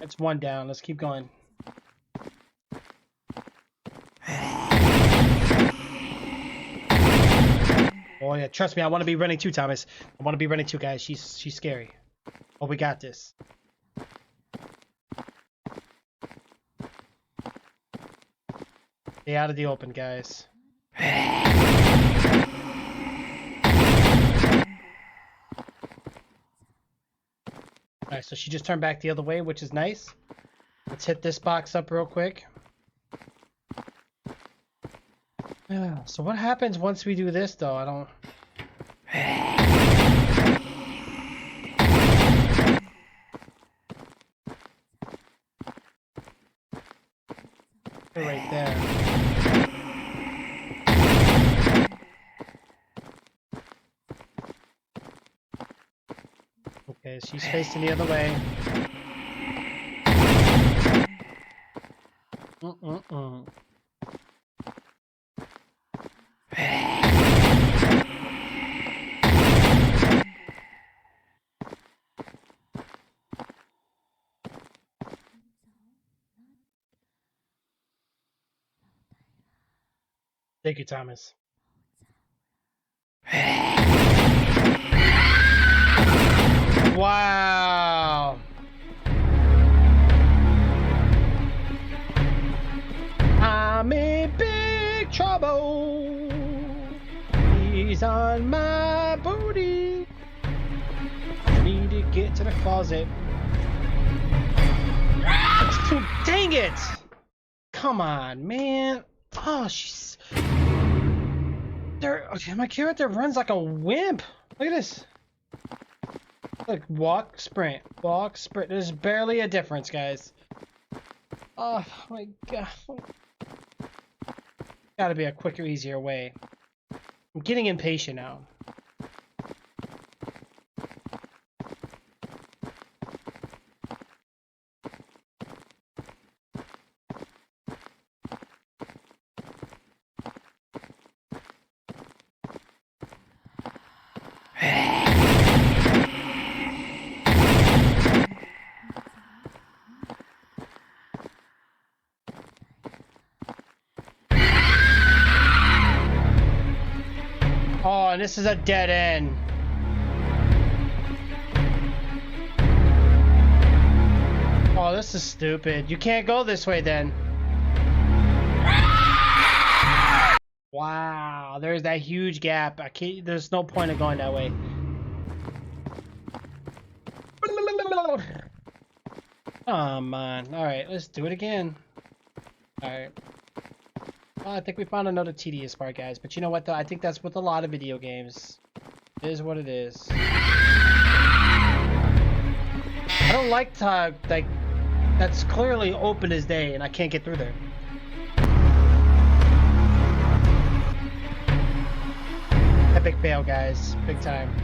That's one down. Let's keep going. Oh yeah, trust me, I want to be running too, Thomas. I want to be running too, guys. She's scary. Oh, we got this. Stay out of the open, guys. Alright, so she just turned back the other way, which is nice. Let's hit this box up real quick. So what happens once we do this, though? I don't... Right there. Okay, she's facing the other way. Thank you, Thomas. Wow. I'm in big trouble. He's on my booty. Need to get to the closet. Dang it! Come on, man. Oh, she's... Okay, my character runs like a wimp. Look at this. Look, walk, sprint. Walk, sprint. There's barely a difference, guys. Oh my god. Gotta be a quicker, easier way. I'm getting impatient now. Oh, and this is a dead end. Oh, this is stupid. You can't go this way then. Wow, there's that huge gap. I can't, there's no point in going that way. Come on. Alright, let's do it again. Alright. Well, I think we found another tedious part, guys. But you know what, though? I think that's with a lot of video games. It is what it is. I don't like to, like, that's clearly open as day, and I can't get through there. Epic fail, guys. Big time.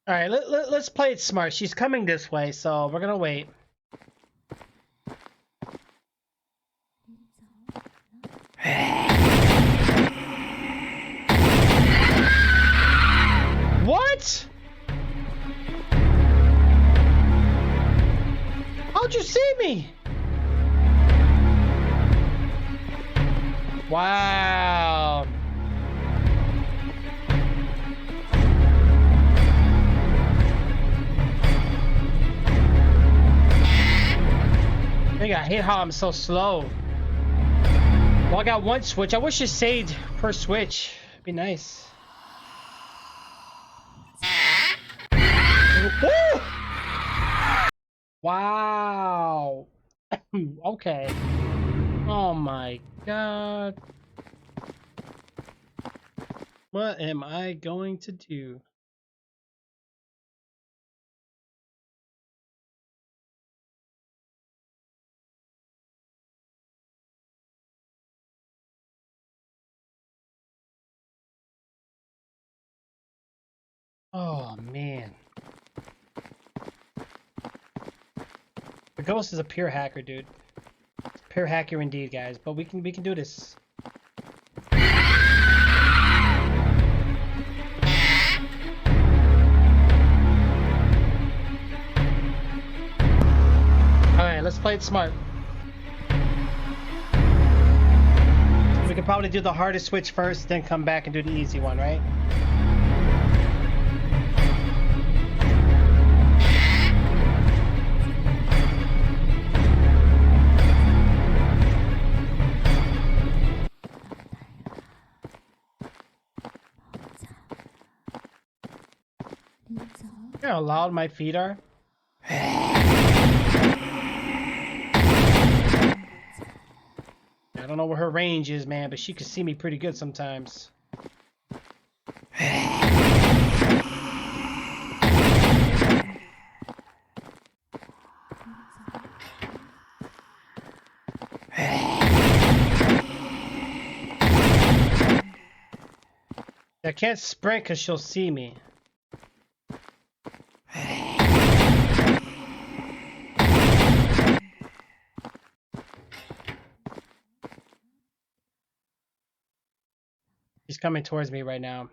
All right, let's play it smart. She's coming this way, so we're gonna wait. What? How'd you see me? Wow. I think I hate how I'm so slow. Well, I got one switch. I wish it saved per switch. It'd be nice. Woo! Wow. Okay. Oh my god. What am I going to do? Oh man. The ghost is a pure hacker, dude. Pure hacker indeed, guys. But we can do this. Alright, let's play it smart. We could probably do the hardest switch first, then come back and do the easy one, right? You know how loud my feet are? I don't know where her range is, man, but she can see me pretty good sometimes. I can't sprint because she'll see me. She's coming towards me right now.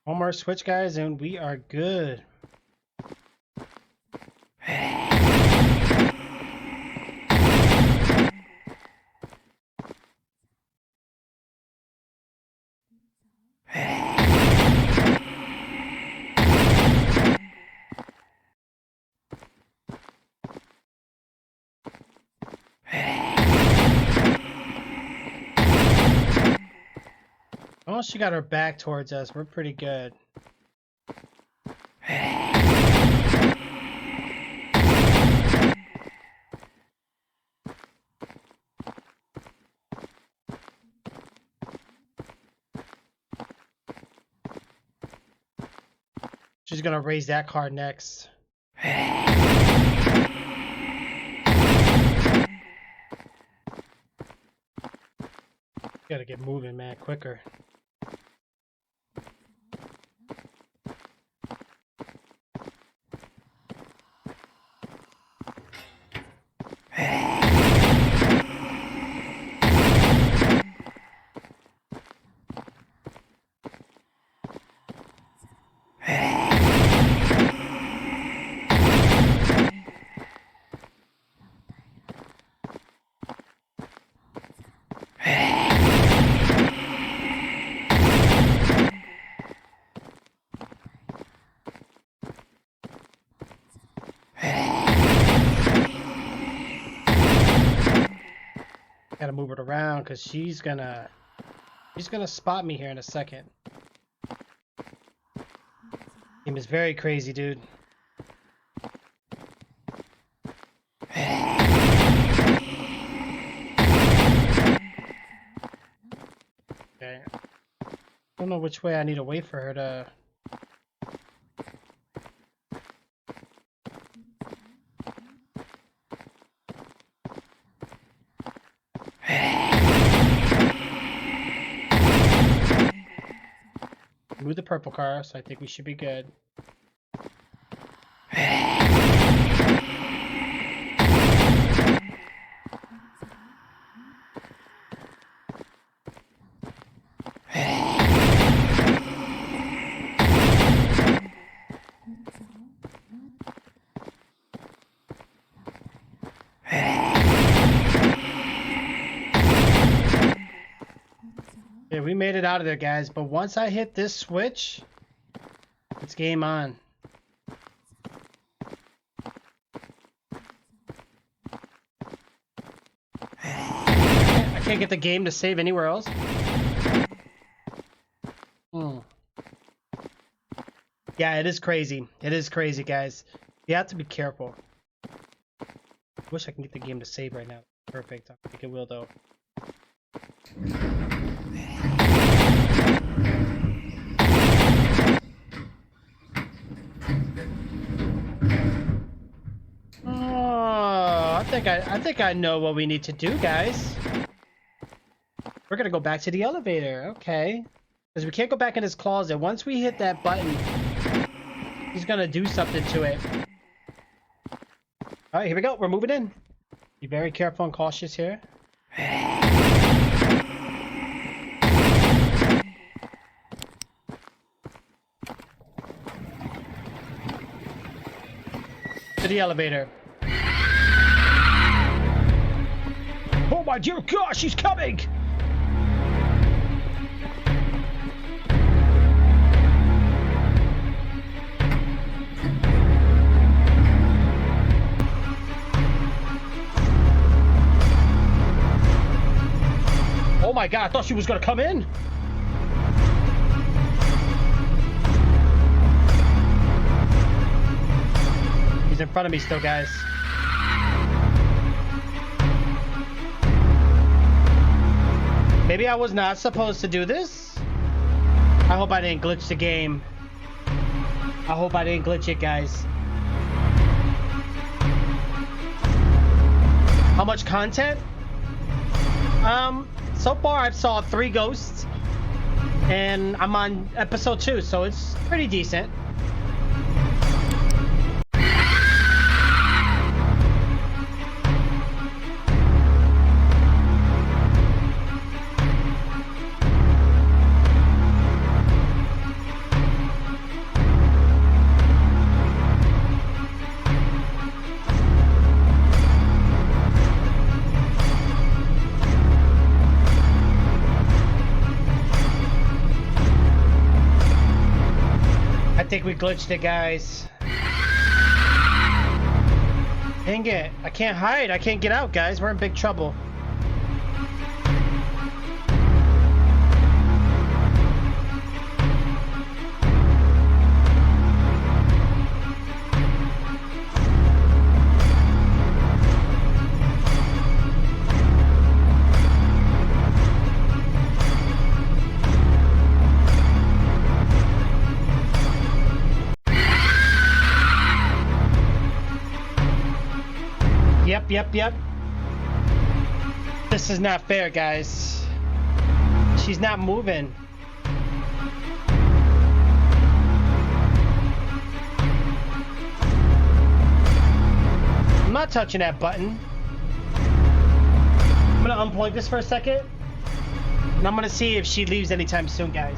One more switch, guys, and we are good. Oh, she got her back towards us. We're pretty good. She's gonna raise that card next. Gotta get moving, man, quicker. Gotta move it around because she's gonna spot me here in a second. Game is very crazy, dude. Okay. don't know which way I need to wait for her to... Move the purple car, so I think we should be good. Yeah, we made it out of there, guys, but once I hit this switch, it's game on. I can't get the game to save anywhere else. Yeah, it is crazy. It is crazy, guys. You have to be careful. I wish I can get the game to save right now. Perfect. I think it will, though. Oh, I think I know what we need to do, guys. We're gonna go back to the elevator, okay? Because we can't go back in his closet. Once we hit that button, he's gonna do something to it. All right, here we go. We're moving in. Be very careful and cautious here. To the elevator. Oh my dear gosh, she's coming! Oh my god, I thought she was gonna come in! He's in front of me still, guys. Maybe I was not supposed to do this? I hope I didn't glitch the game. I hope I didn't glitch it, guys. How much content? So far I've saw 3 ghosts. And I'm on episode 2, so it's pretty decent. I think we glitched it, guys. Dang it. I can't hide. I can't get out, guys. We're in big trouble. Yep. This is not fair, guys. She's not moving. I'm not touching that button. I'm gonna unplug this for a second. And I'm gonna see if she leaves anytime soon, guys.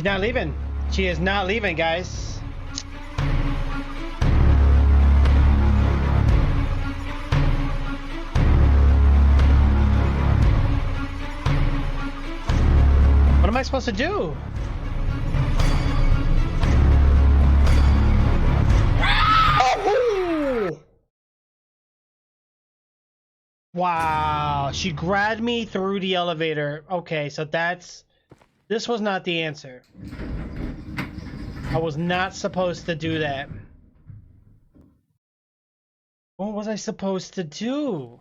She's not leaving. She is not leaving, guys. What am I supposed to do? Oh! Wow, she grabbed me through the elevator. Okay, so this was not the answer. I was not supposed to do that. What was I supposed to do?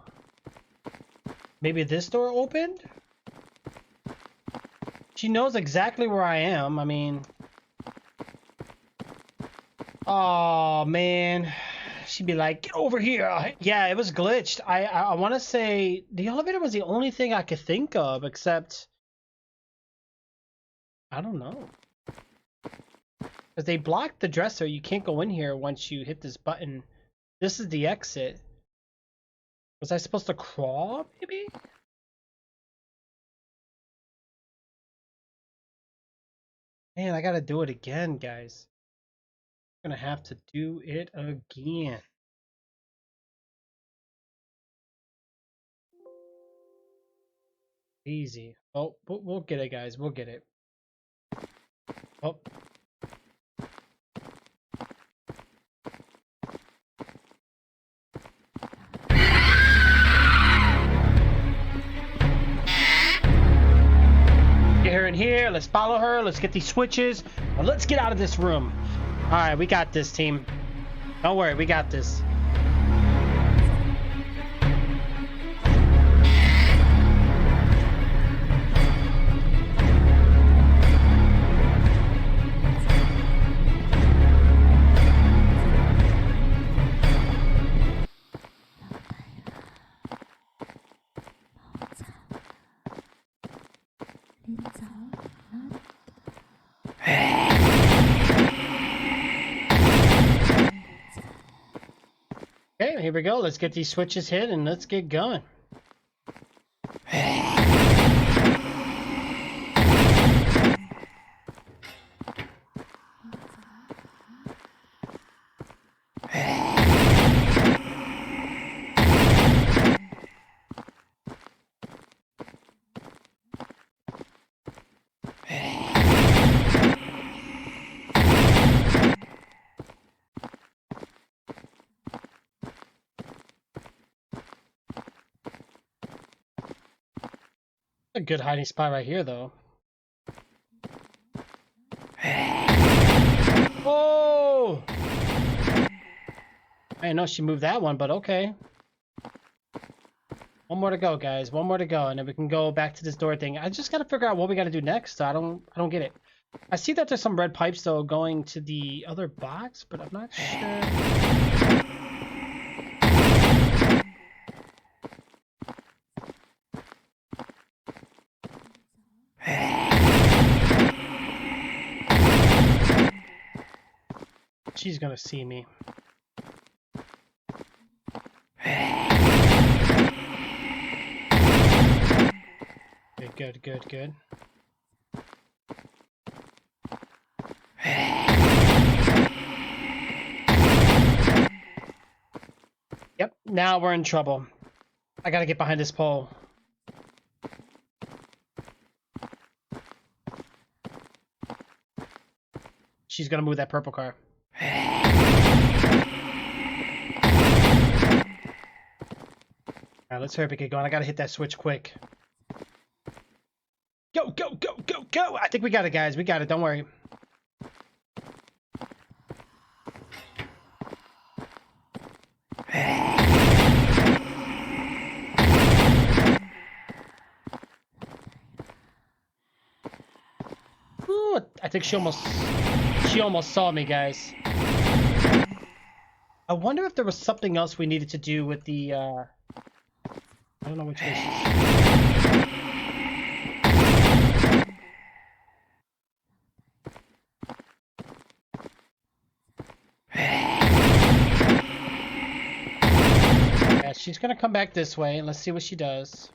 Maybe this door opened? She knows exactly where I am. I mean... Oh, man. She'd be like, get over here. Yeah, it was glitched. I want to say the elevator was the only thing I could think of, except... I don't know. Because they blocked the dresser. You can't go in here once you hit this button. This is the exit. Was I supposed to crawl, maybe? Man, I gotta do it again, guys. I'm gonna have to do it again. Easy. Oh, we'll get it, guys. We'll get it. Oh. Get her in here. Let's follow her. Let's get these switches. Now let's get out of this room. All right, we got this, team. Don't worry, we got this. Okay, here we go. Let's get these switches hit and let's get going. A good hiding spot right here, though. Oh! I didn't know she moved that one, but okay. One more to go, guys. One more to go, and then we can go back to this door thing. I just gotta figure out what we gotta do next. I don't get it. I see that there's some red pipes though going to the other box, but I'm not sure. She's gonna see me. Okay, good. Yep, now we're in trouble. I gotta get behind this pole. She's gonna move that purple car. Alright, let's hurry up and get going. I gotta hit that switch quick. Go! I think we got it, guys. We got it. Don't worry. Ooh, I think she almost saw me, guys. I wonder if there was something else we needed to do with the, I don't know which way she's... Yeah, she's gonna come back this way, and let's see what she does.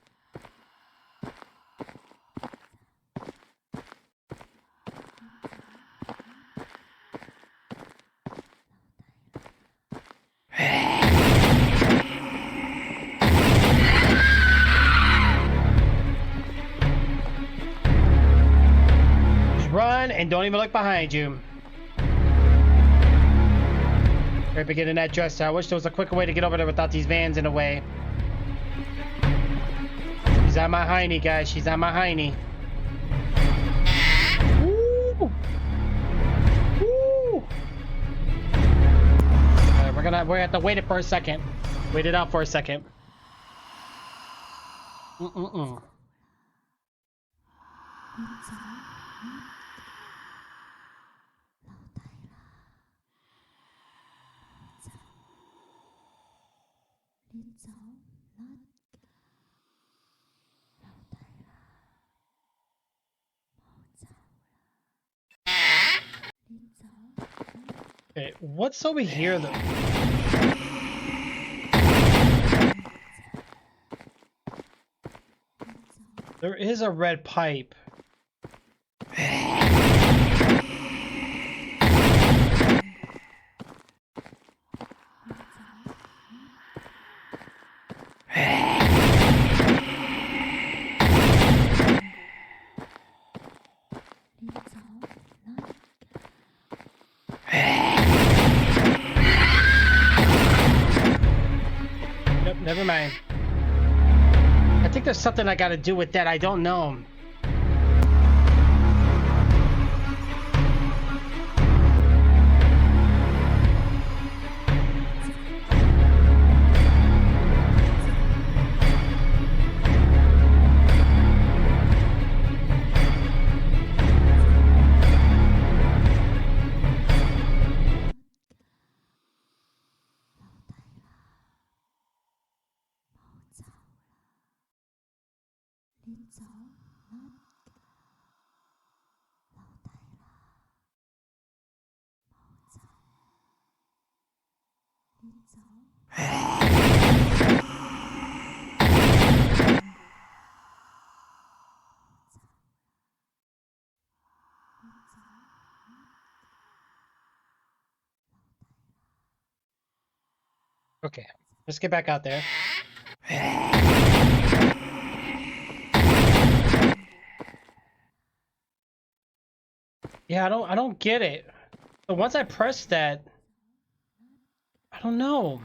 And don't even look behind you. Very beginning that dresser. I wish there was a quicker way to get over there without these vans in the way. She's on my hiney, guys. She's on my hiney. Woo! Woo! Alright, we're gonna have to wait it for a second. Wait it out for a second. Okay, what's over here though? There is a red pipe. Nope, never mind. I think there's something I gotta do with that. I don't know. Okay, let's get back out there. Yeah, I don't get it. But once I press that, I don't know.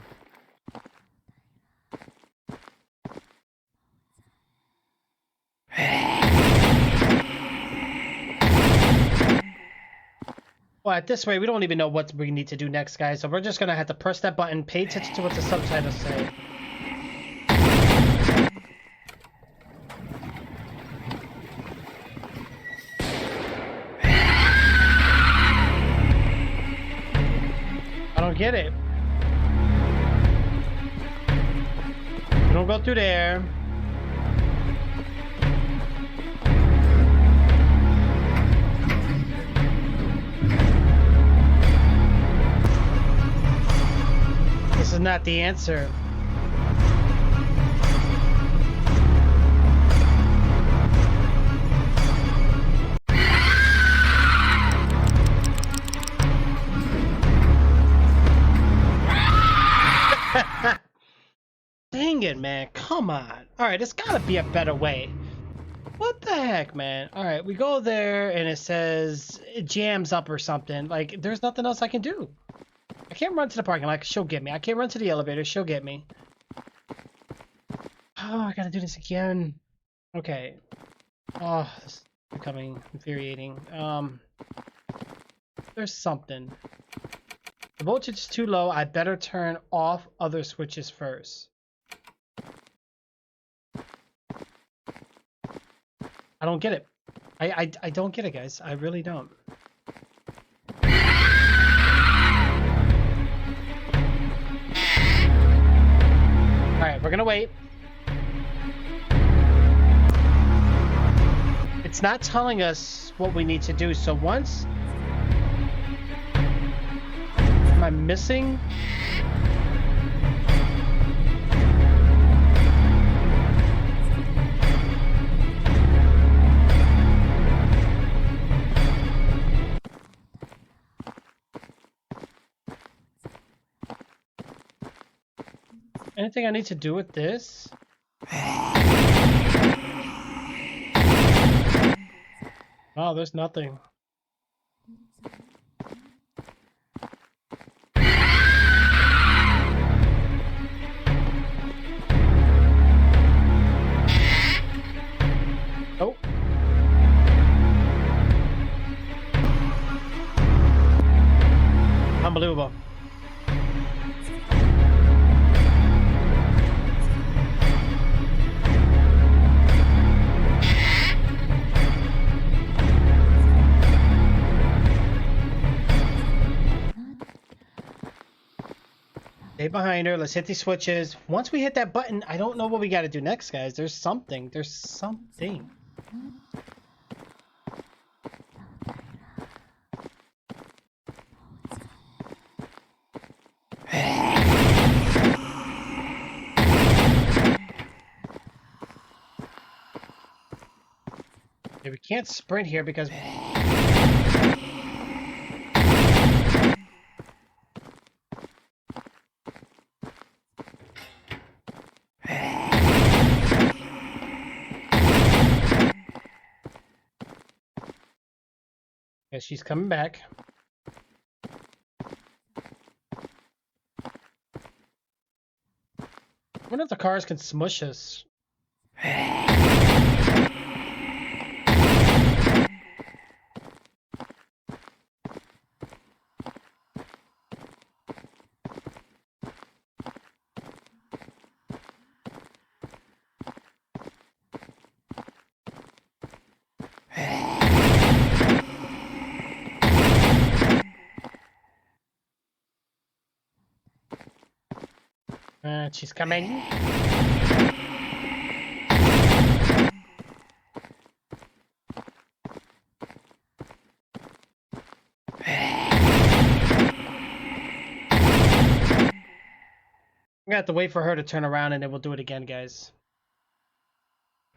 Well, at this rate, we don't even know what we need to do next, guys. So we're just gonna have to press that button, pay attention to what the subtitles say. I don't get it. We don't go through there. This is not the answer. Dang it, man. Come on. Alright, there's gotta be a better way. What the heck, man? Alright, we go there and it says it jams up or something. Like, there's nothing else I can do. I can't run to the parking lot, she'll get me. I can't run to the elevator, she'll get me. Oh, I gotta do this again. Okay. Oh, this is becoming infuriating. There's something. The voltage is too low. I better turn off other switches first. I don't get it. I don't get it, guys. I really don't. Alright, we're gonna wait. It's not telling us what we need to do, so once... Am I missing? Anything I need to do with this? Oh, there's nothing. Get behind her. Let's hit these switches. Once we hit that button, I don't know what we got to do next, guys. There's something. There's something. Okay, we can't sprint here because... Yeah, she's coming back. I wonder if the cars can smush us. She's coming. I'm gonna have to wait for her to turn around and then we'll do it again, guys.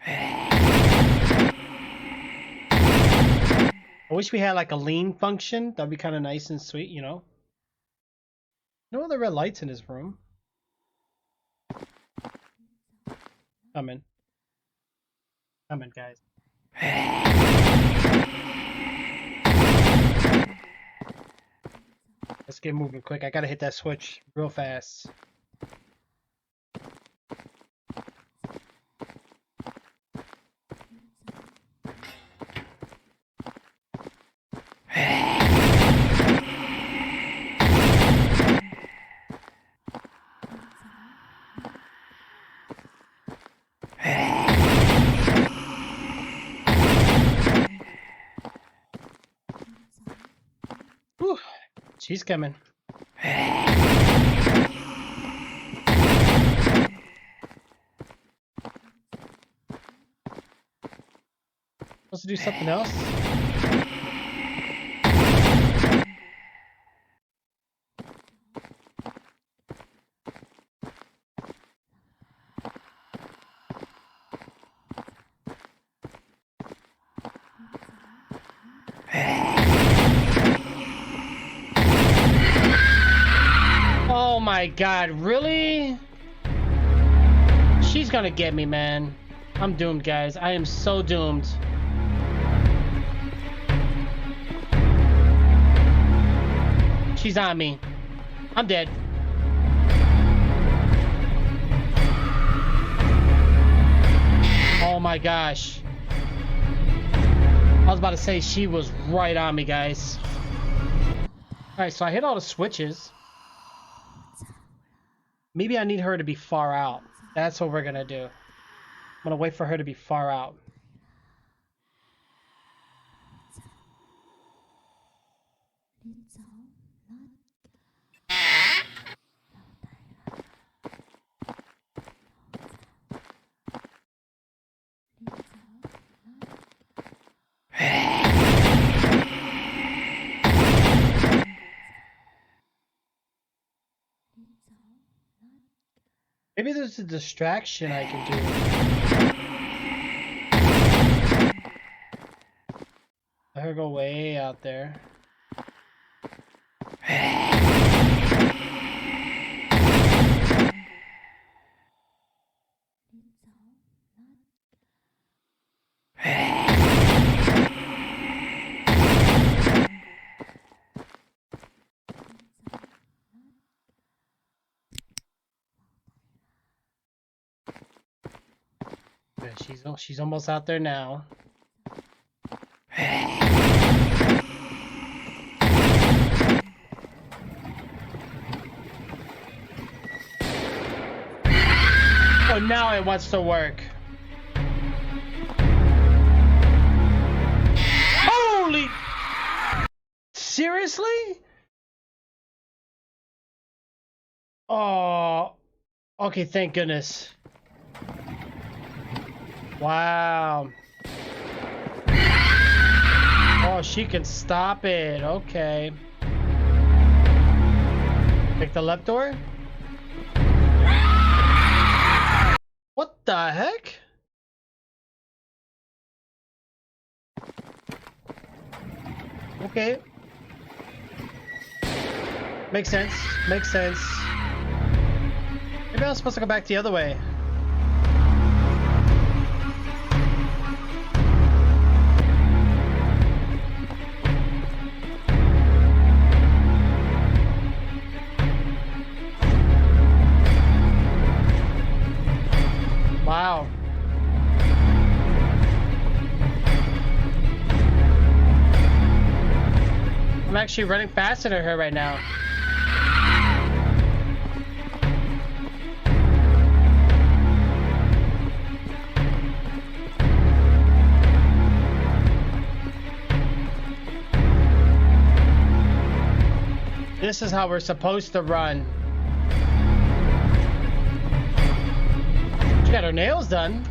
I wish we had like a lean function. That'd be kind of nice and sweet, you know? No other red lights in this room. Coming. Coming, guys. Let's get moving quick. I gotta hit that switch real fast. Whew. She's coming. Supposed to do something else? Oh my god, really? She's gonna get me, man. I'm doomed, guys. I am so doomed. She's on me. I'm dead. Oh my gosh. I was about to say she was right on me, guys. Alright, so I hit all the switches. Maybe I need her to be far out. That's what we're gonna do. I'm gonna wait for her to be far out. Maybe there's a distraction I can do. Let her go way out there. She's almost out there now. Oh, now it wants to work. Holy! Seriously? Oh, okay, thank goodness. Wow. Oh, she can stop it. Okay. Take the left door? What the heck? Okay. Makes sense. Makes sense. Maybe I was supposed to go back the other way. Wow. I'm actually running faster than her right now. This is how we're supposed to run. She got her nails done.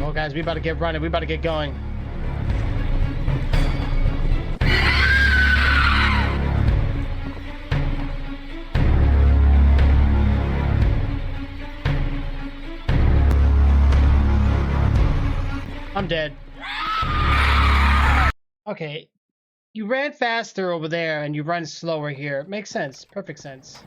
Oh, guys, we about to get running. We about to get going. I'm dead. Okay. You ran faster over there and you run slower here. Makes sense. Perfect sense.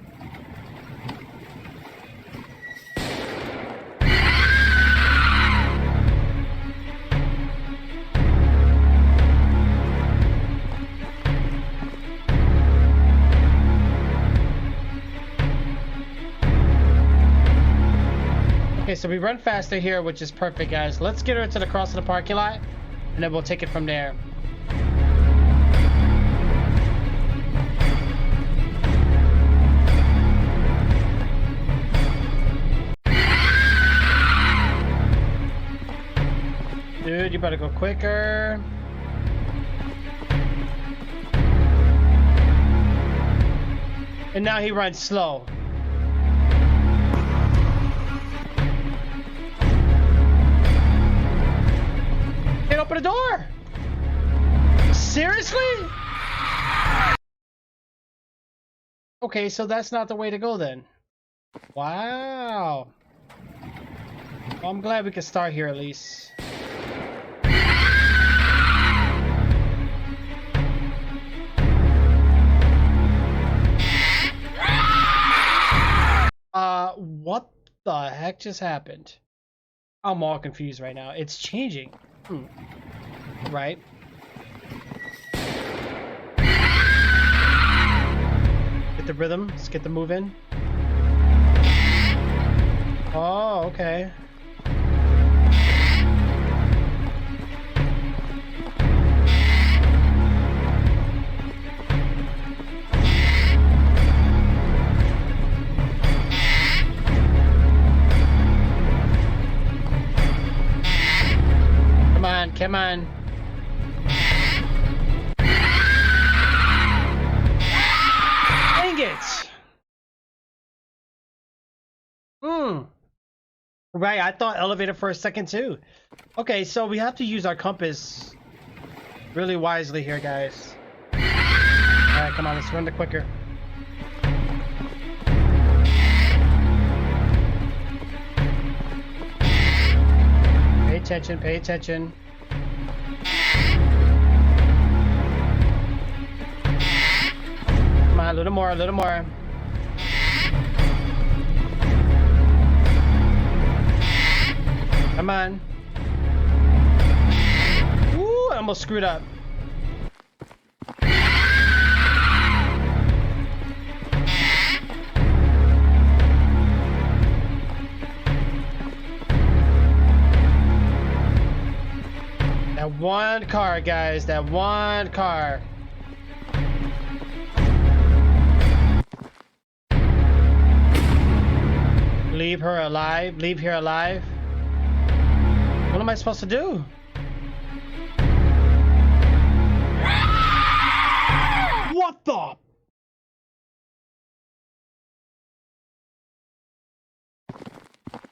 Okay, so we run faster here, which is perfect, guys. Let's get her to the cross of the parking lot, and then we'll take it from there. Dude, you better go quicker. And now he runs slow. Can't open the door! Seriously? Okay, so that's not the way to go then. Wow. Well, I'm glad we can start here at least. What the heck just happened? I'm all confused right now. It's changing. Right. Get the rhythm. Let's get the move in. Oh, okay. Come on. Dang it. Right, I thought elevator for a second too. Okay, so we have to use our compass really wisely here, guys. Alright, come on, let's run the quicker. Pay attention, pay attention. Come on, a little more, a little more. Come on. Ooh, I almost screwed up. That one car, guys, that one car. Leave her alive, leave here alive. What am I supposed to do? What the?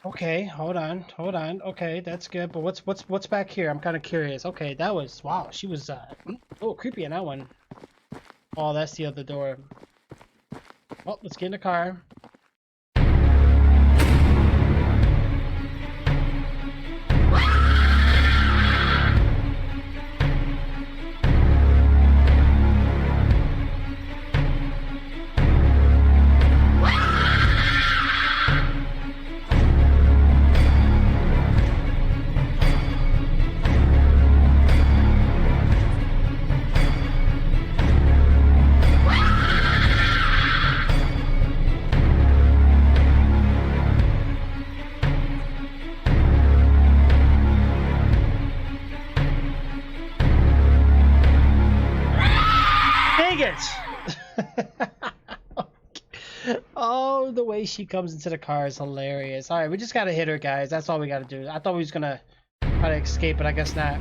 Okay, hold on. Okay, that's good. But what's back here? I'm kind of curious. Okay, that was wow. She was oh, creepy in that one. Oh, that's the other door. Well, let's get in the car. Oh, the way she comes into the car is hilarious. All right, we just gotta hit her, guys. That's all we gotta do. I thought we was gonna try to escape, but I guess not.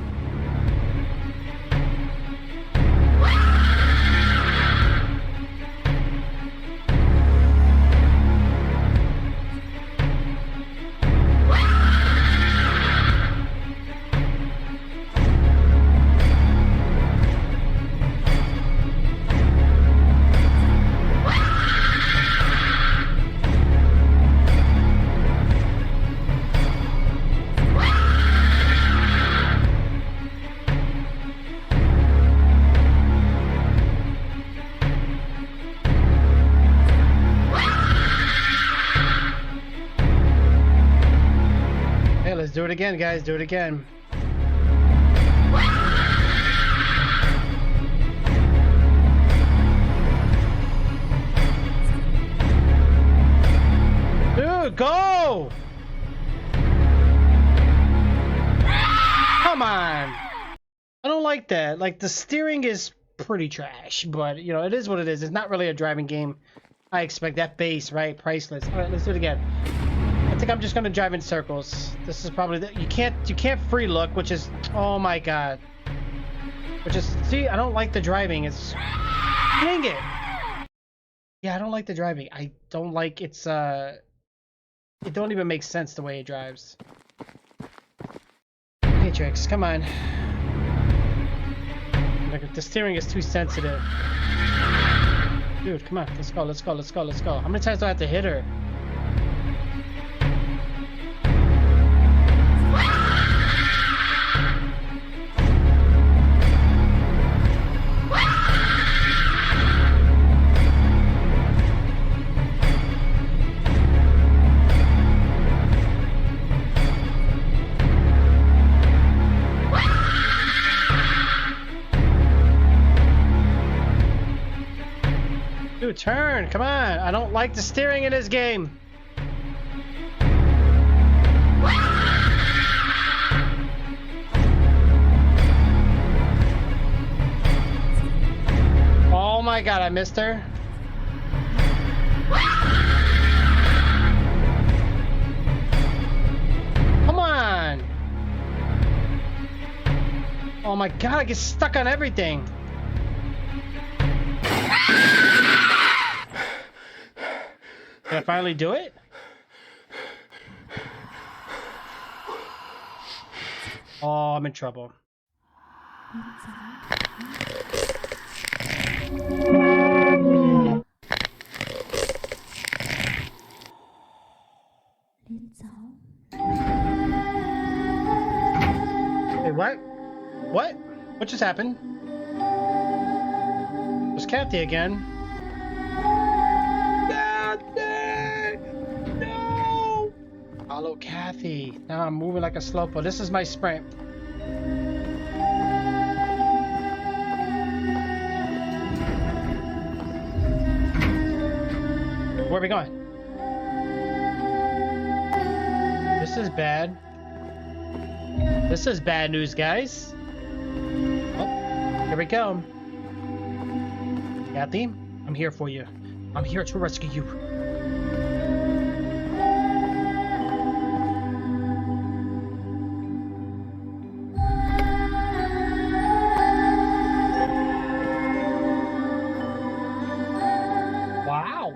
Let's do it again, guys. Do it again. Dude, go! Come on! I don't like that. Like, the steering is pretty trash, but, you know, it is what it is. It's not really a driving game. I expect that bass, right? Priceless. All right, let's do it again. I think I'm just gonna drive in circles. This is probably you can't free look, which is, oh my god. Which is, see, I don't like the driving. It's, dang it. Yeah, I don't like the driving. I don't like it don't even make sense the way it drives. Okay, Trixz, come on. Like, the steering is too sensitive. Dude, come on, let's go. How many times do I have to hit her? Dude, turn! Come on! I don't like the steering in this game! Oh my god, I missed her. Come on! Oh my god, I get stuck on everything! Can I finally do it? Oh, I'm in trouble. Hey, what? What? What just happened? It was Kathy again. No! Follow Kathy. Now I'm moving like a slowpoke. This is my sprint. Where are we going? This is bad. This is bad news, guys. Oh, here we go. Kathy, I'm here for you. I'm here to rescue you. Wow.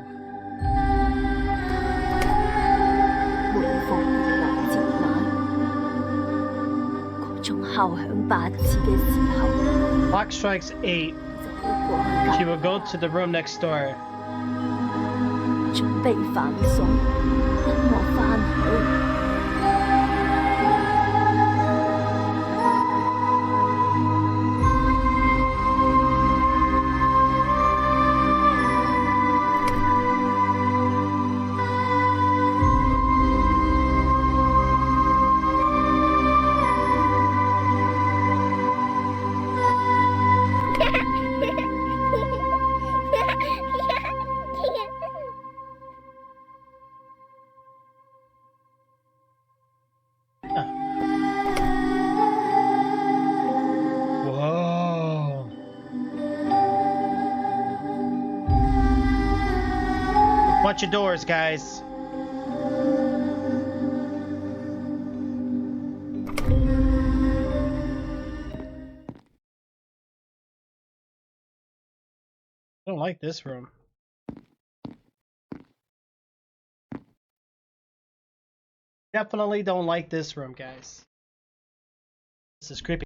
敲響8次嘅時候， Clock strikes 8. 就會過去 She 隔 will go to the room next door. 準備飯餸，等我翻去。Whoa. Watch your doors, guys. I don't like this room. Definitely don't like this room, guys. This is creepy.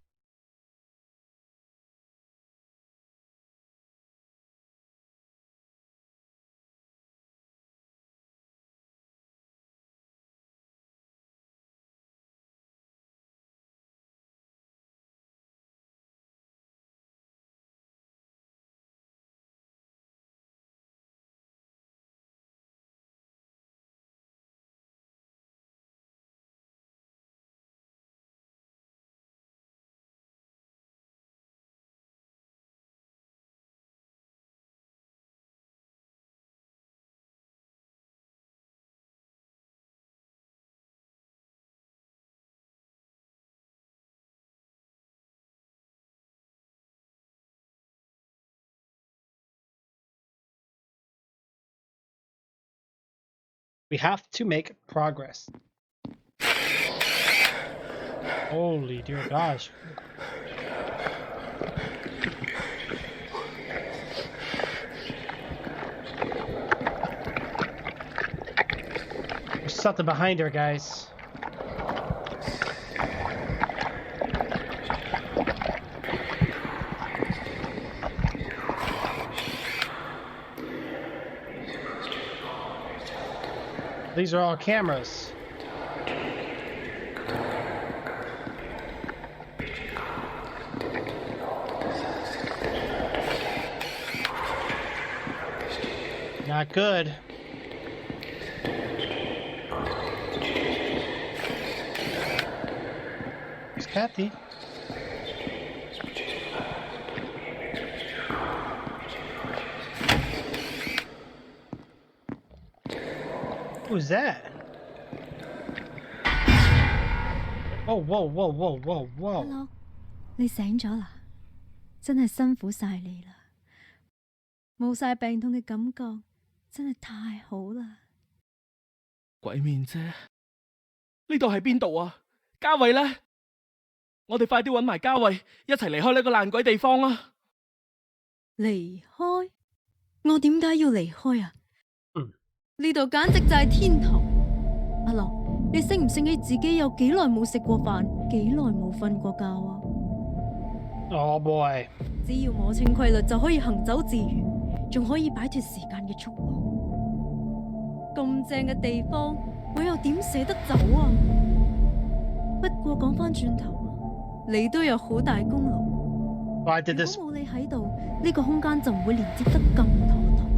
We have to make progress. Holy dear gosh. There's something behind her, guys. These are all cameras. Not good. It's Kathy. Who's that? Whoa, whoa, whoa, whoa, whoa, whoa. Hello，你醒咗啦？真係辛苦晒你啦，冇晒病痛嘅感覺，真係太好啦！鬼面啫，呢度係邊度啊？嘉慧呢？我哋快啲搵埋嘉慧，一齊離開呢個爛鬼地方啦！離開？我點解要離開啊？嗯，呢度簡直就係天堂。阿樂，你醒唔醒起自己有幾耐冇食過飯，幾耐冇瞓過覺啊？ Oh boy！ 只要摸清規律就可以行走自如，仲可以擺脫時間嘅束縛。咁正嘅地方，我又點捨得走啊？不過講返轉頭啊，你都有好大功勞。 Why did this？ 如果冇你喺度，呢個空間就唔會連接得咁妥當、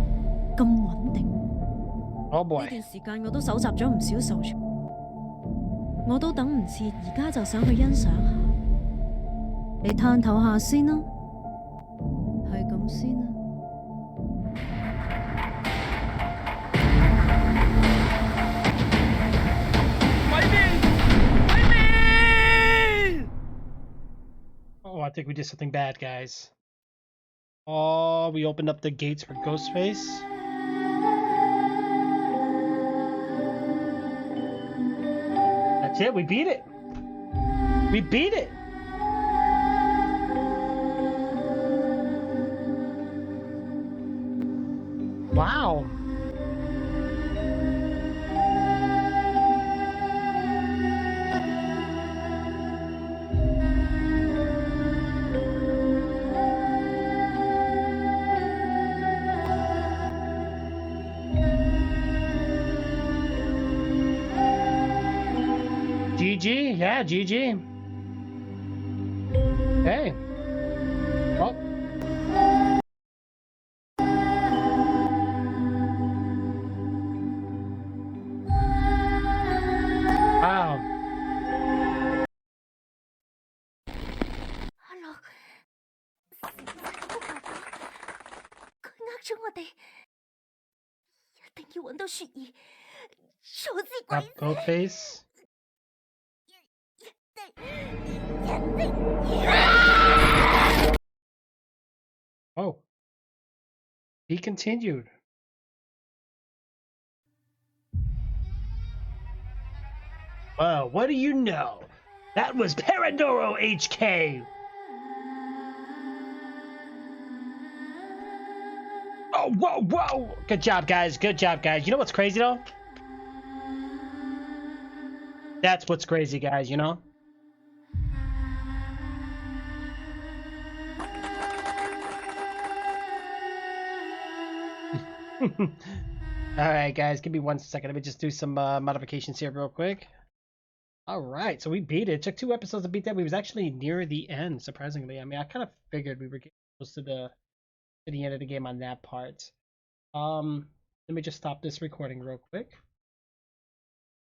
咁穩定。 Oh boy！ 呢段時間我都搜集咗唔少素材，我都等唔切，而家就想去欣賞下。你探頭下先啦，係咁先啦。鬼面！鬼面！ Oh, I think we did something bad, guys. Oh, we opened up the gates for Ghostface. That's it. We beat it. We beat it. Wow. GG. Yeah, GG. Okay. Well. Wow. Hello，佢呃咗我哋，一定要揾到雪兒，阻止鬼 Up, goat face. 一定要。 Oh. He continued. Well, what do you know? That was Paranormal HK. Oh, whoa, whoa. Good job, guys. Good job, guys. You know what's crazy, though? That's what's crazy, guys, you know? Alright, guys. Give me 1 second. Let me just do some modifications here real quick. Alright, so we beat it. It took 2 episodes to beat that. We was actually near the end, surprisingly. I mean, I kind of figured we were getting close to the end of the game on that part. Let me just stop this recording real quick.